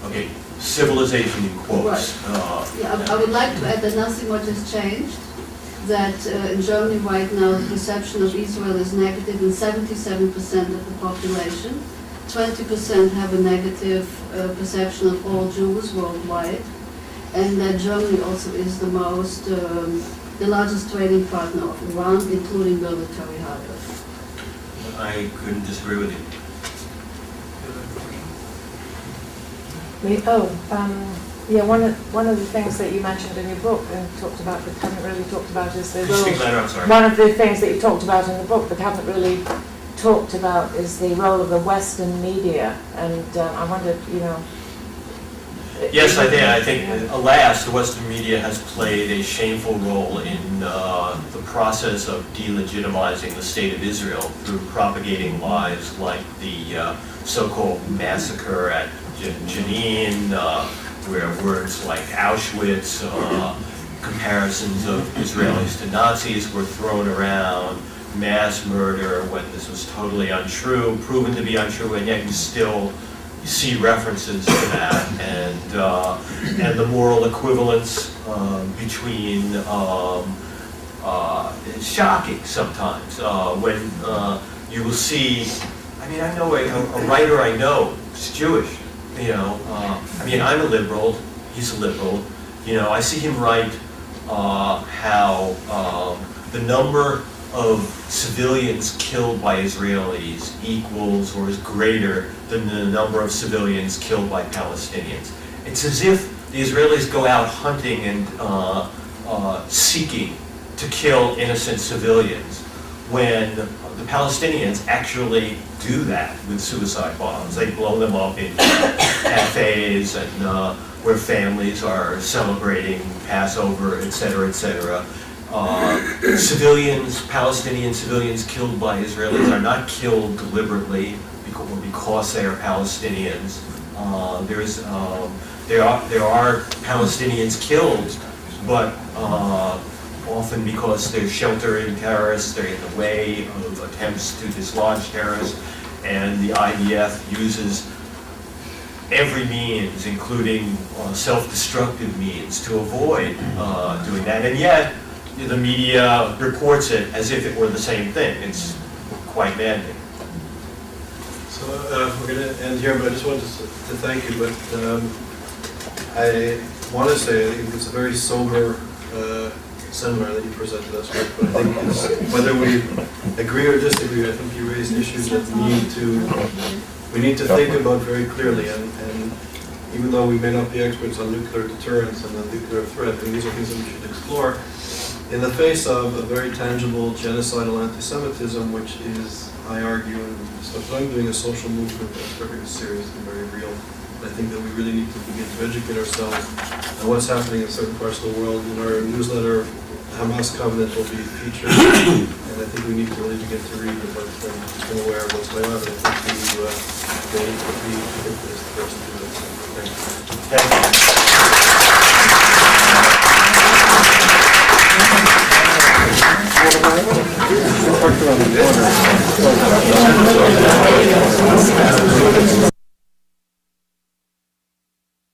okay, civilization in quotes. Yeah, I would like to add that nothing much has changed. That in Germany right now, the perception of Israel is negative in 77% of the population. 20% have a negative perception of all Jews worldwide, and that Germany also is the largest trading partner of Iran, including military hires. I couldn't disagree with you. One of the things that you mentioned in your book and talked about but haven't really talked about is the Could you speak louder? I'm sorry. one of the things that you talked about in the book but haven't really talked about is the role of the Western media, and I wondered, you know. Yes, I did. I think, alas, the Western media has played a shameful role in the process of delegitimizing the state of Israel through propagating lies like the so-called massacre at Jenin, where words like Auschwitz, comparisons of Israelis to Nazis were thrown around, mass murder when this was totally untrue, proven to be untrue, and yet you see references to that, and the moral equivalence between it's shocking sometimes when you will see. I mean, I know a writer I know is Jewish. You know, I mean, I'm a liberal. He's a liberal. You know, I see him write how the number of civilians killed by Israelis equals or is greater than the number of civilians killed by Palestinians. It's as if the Israelis go out hunting and seeking to kill innocent civilians, when the Palestinians actually do that with suicide bombs. They blow them up in cafes and where families are celebrating Passover, et cetera, et cetera. Civilians, Palestinian civilians killed by Israelis are not killed deliberately because they are Palestinians. There are Palestinians killed, but often because they're sheltering terrorists, they're in the way of attempts to dislodge terrorists, and the IDF uses every means, including self-destructive means, to avoid doing that. And yet, the media reports it as if it were the same thing. It's quite maddening. So we're going to end here, but I just wanted to thank you. But I want to say I think it's a very sober seminar that you presented us with. But I think it's, whether we agree or disagree, I think you raised issues that we need to think about very clearly. And even though we may not be experts on nuclear deterrence and the nuclear threat, I think these are things that we should explore in the face of a very tangible genocidal anti-Semitism, which is, I argue, and stuff that I'm doing, a social movement that's very serious and very real. And I think that we really need to begin to educate ourselves on what's happening in certain parts of the world. In our newsletter, Hamas Covenant will be featured, and I think we need to really begin to read about and become aware of what's going on. And I think we need to be impetus for us to do this. Thank you. Thank you.